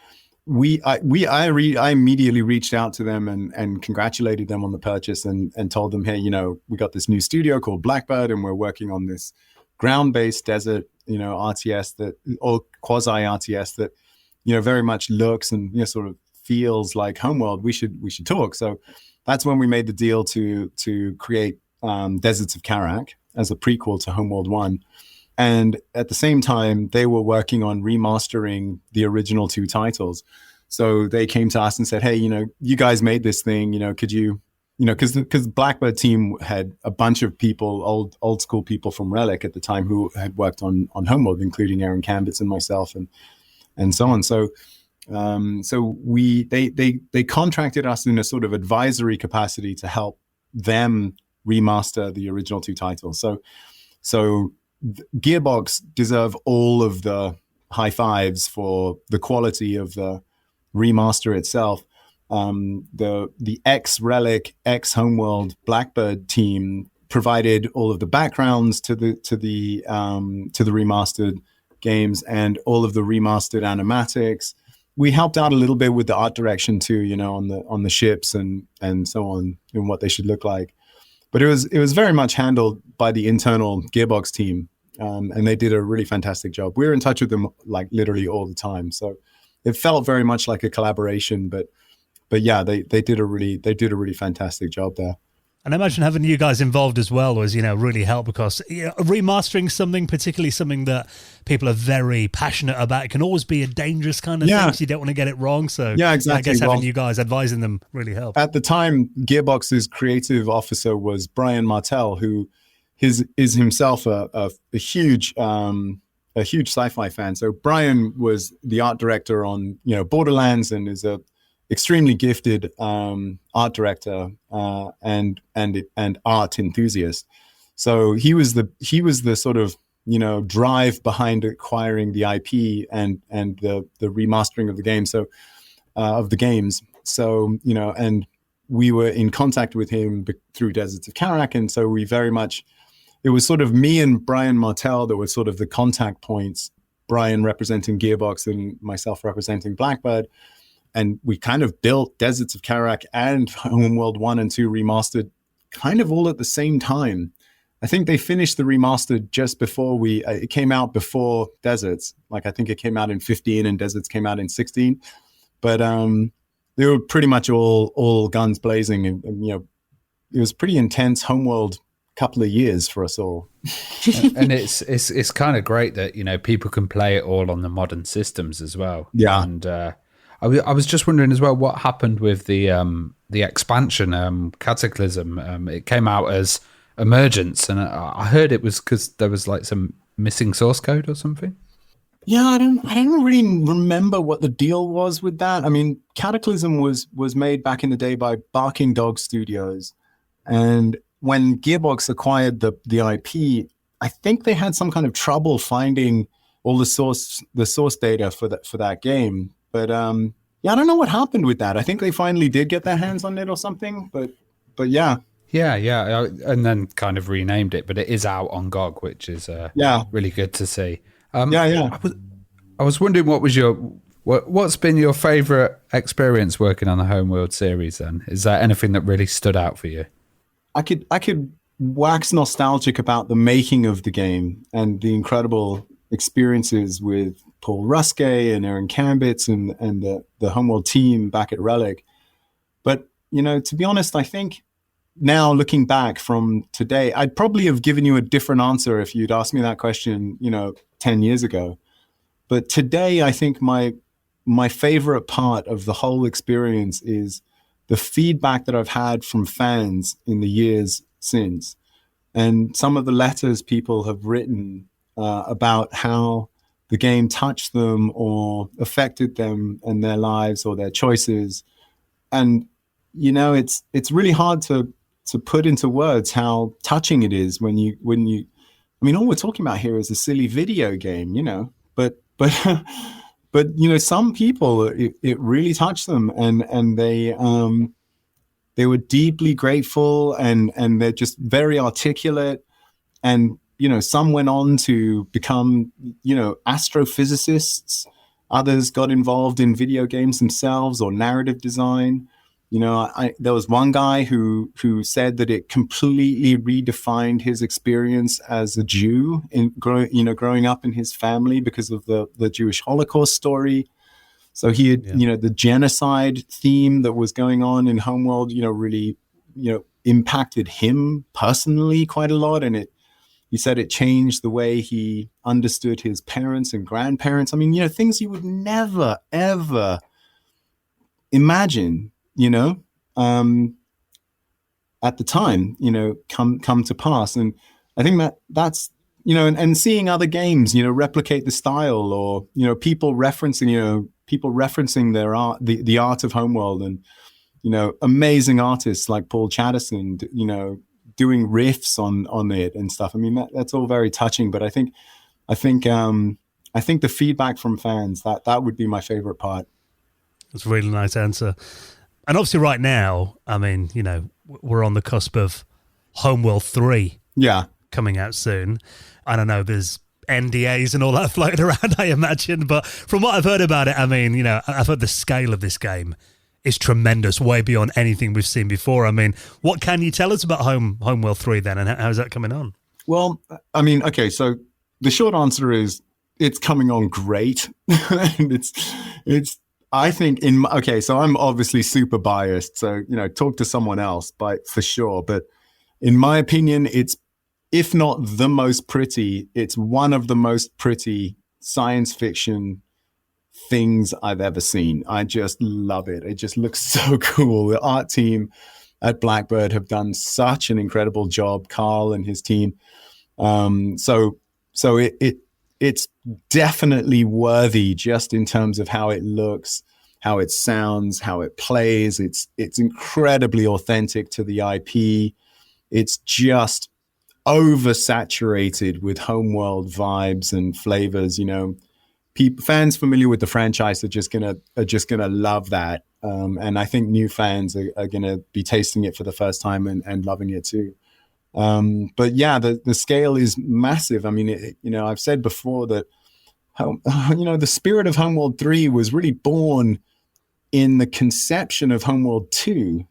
I immediately reached out to them and congratulated them on the purchase and told them, hey, we got this new studio called Blackbird, and we're working on this ground-based desert, RTS or quasi RTS that, very much looks and sort of feels like Homeworld. We should talk. So that's when we made the deal to create Deserts of Karak as a prequel to Homeworld 1. And at the same time, they were working on remastering the original two titles. So they came to us and said, hey, you guys made this thing, could you, because Blackbird team had a bunch of people, old school people from Relic at the time who had worked on Homeworld, including Aaron Kambitz and myself and so on. So they contracted us in a sort of advisory capacity to help them remaster the original two titles. So Gearbox deserve all of the high fives for the quality of the remaster itself. The ex-Relic, ex-Homeworld Blackbird team provided all of the backgrounds to the remastered games and all of the remastered animatics. We helped out a little bit with the art direction too, on the ships and so on, and what they should look like. But it was very much handled by the internal Gearbox team, and they did a really fantastic job. We were in touch with them like literally all the time, so it felt very much like a collaboration. But yeah, they did a really fantastic job there. And I imagine having you guys involved as well was, really helped, because remastering something, particularly something that people are very passionate about, it can always be a dangerous kind of thing, so you don't want to get it wrong. So yeah, exactly. I guess having you guys advising them really helped. At the time, Gearbox's creative officer was Brian Martell, who is himself a huge sci-fi fan. So Brian was the art director on Borderlands, and is a extremely gifted art director and art enthusiast. So he was the sort of drive behind acquiring the IP and the remastering of the game. So of the games. So and we were in contact with him through Deserts of Karak, and so it was sort of me and Brian Martell that were sort of the contact points. Brian representing Gearbox and myself representing Blackbird. And we kind of built Deserts of Karak and Homeworld 1 and 2 remastered kind of all at the same time. I think they finished the remaster just before it came out before Deserts. Like I think it came out in 15 and Deserts came out in 16. But they were pretty much all guns blazing. And it was pretty intense Homeworld couple of years for us all. And it's kind of great that, people can play it all on the modern systems as well. Yeah. And I was just wondering as well what happened with the expansion Cataclysm. It came out as Emergence, and I heard it was because there was like some missing source code or something. Yeah, I don't really remember what the deal was with that. I mean, Cataclysm was made back in the day by Barking Dog Studios, and when Gearbox acquired the IP, I think they had some kind of trouble finding all the source data for that game. But yeah, I don't know what happened with that. I think they finally did get their hands on it or something. But yeah. Yeah, and then kind of renamed it, but it is out on GOG, which is really good to see. Yeah. I was wondering what's been your favorite experience working on the Homeworld series then? Is there anything that really stood out for you? I could wax nostalgic about the making of the game and the incredible experiences with Paul Ruskay and Aaron Kambitz and the Homeworld team back at Relic. But, to be honest, I think now looking back from today, I'd probably have given you a different answer if you'd asked me that question, 10 years ago. But today, I think my favorite part of the whole experience is the feedback that I've had from fans in the years since. And some of the letters people have written about how the game touched them or affected them and their lives or their choices. And, it's really hard to put into words how touching it is when you, all we're talking about here is a silly video game, but some people, it really touched them and they were deeply grateful and they're just very articulate. And, some went on to become, astrophysicists. Others got involved in video games themselves or narrative design. There was one guy who said that it completely redefined his experience as a Jew growing up in his family because of the Jewish Holocaust story. So he had, the genocide theme that was going on in Homeworld, really, impacted him personally quite a lot. And he said it changed the way he understood his parents and grandparents. Things you would never, ever imagine, at the time, come to pass. And I think that's, and seeing other games, replicate the style or, people referencing their art, the art of Homeworld and, amazing artists like Paul Chatterson, doing riffs on it and stuff. That's all very touching, but I think the feedback from fans, that would be my favorite part. That's a really nice answer. And obviously right now, we're on the cusp of Homeworld 3 coming out soon. I don't know, there's NDAs and all that floating around, I imagine. But from what I've heard about it, I've heard the scale of this game is tremendous, way beyond anything we've seen before. What can you tell us about Homeworld 3 then, and how's that coming on? Well, okay, so the short answer is it's coming on great. And it's I think so I'm obviously super biased, so, talk to someone else, for sure. But in my opinion, it's, if not the most pretty, it's one of the most pretty science fiction things I've ever seen. I just love it. It just looks so cool. The art team at Blackbird have done such an incredible job, Carl and his team. So it's definitely worthy just in terms of how it looks, how it sounds, how it plays. It's incredibly authentic to the IP. It's just oversaturated with Homeworld vibes and flavors. Fans familiar with the franchise are just gonna love that. And I think new fans are gonna be tasting it for the first time and loving it too. But yeah, the scale is massive. I've said before that, the spirit of Homeworld 3 was really born in the conception of Homeworld 2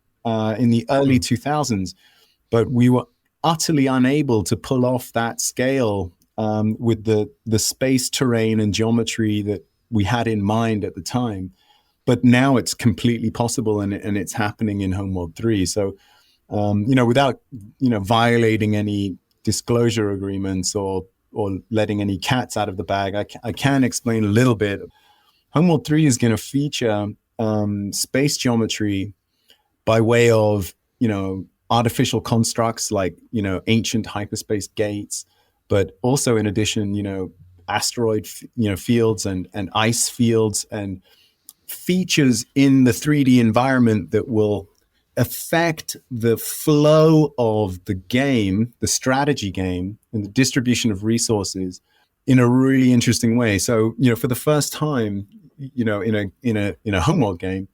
in the early 2000s, but we were utterly unable to pull off that scale with the space terrain and geometry that we had in mind at the time. But now it's completely possible, and it's happening in Homeworld 3. So, without, violating any disclosure agreements or letting any cats out of the bag, I can explain a little bit. Homeworld 3 is going to feature space geometry by way of, artificial constructs like, ancient hyperspace gates, but also in addition, asteroid, fields and ice fields and features in the 3D environment that will affect the flow of the game, the strategy game, and the distribution of resources in a really interesting way. So, for the first time, in a Homeworld game,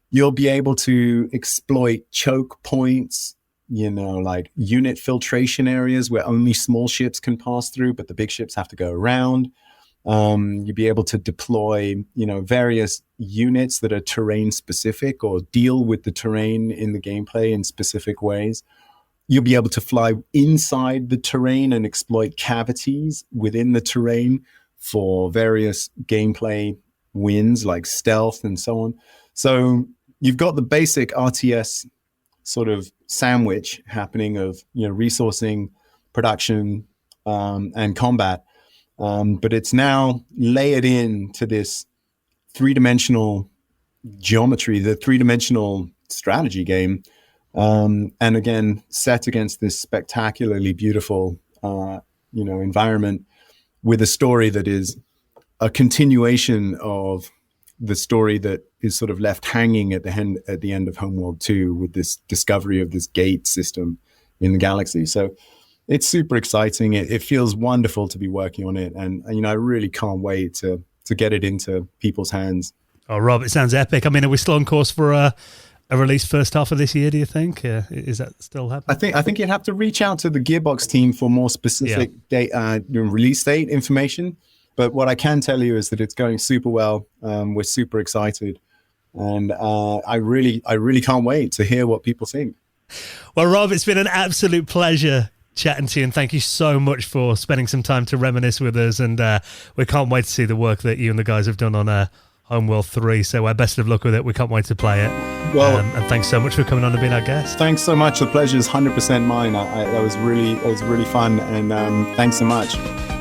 you'll be able to exploit choke points, like unit filtration areas where only small ships can pass through, but the big ships have to go around. You'll be able to deploy, various units that are terrain specific or deal with the terrain in the gameplay in specific ways. You'll be able to fly inside the terrain and exploit cavities within the terrain for various gameplay wins like stealth and so on. So you've got the basic RTS sort of sandwich happening of, resourcing, production, and combat. But it's now layered into this three-dimensional geometry, the three-dimensional strategy game. And again, set against this spectacularly beautiful, environment with a story that is a continuation of the story that is sort of left hanging at the end of Homeworld 2 with this discovery of this gate system in the galaxy. So it's super exciting. It feels wonderful to be working on it. And, I really can't wait to get it into people's hands. Oh, Rob, it sounds epic. I mean, are we still on course for a release first half of this year, do you think? Is that still happening? I think you'd have to reach out to the Gearbox team for more specific release date information. But what I can tell you is that it's going super well. We're super excited. And I really can't wait to hear what people think. Well, Rob, it's been an absolute pleasure chatting to you, and thank you so much for spending some time to reminisce with us. And we can't wait to see the work that you and the guys have done on Homeworld 3. So best of luck with it. We can't wait to play it. Well, and thanks so much for coming on and being our guest. Thanks so much. The pleasure is 100% mine. That was really fun. And thanks so much.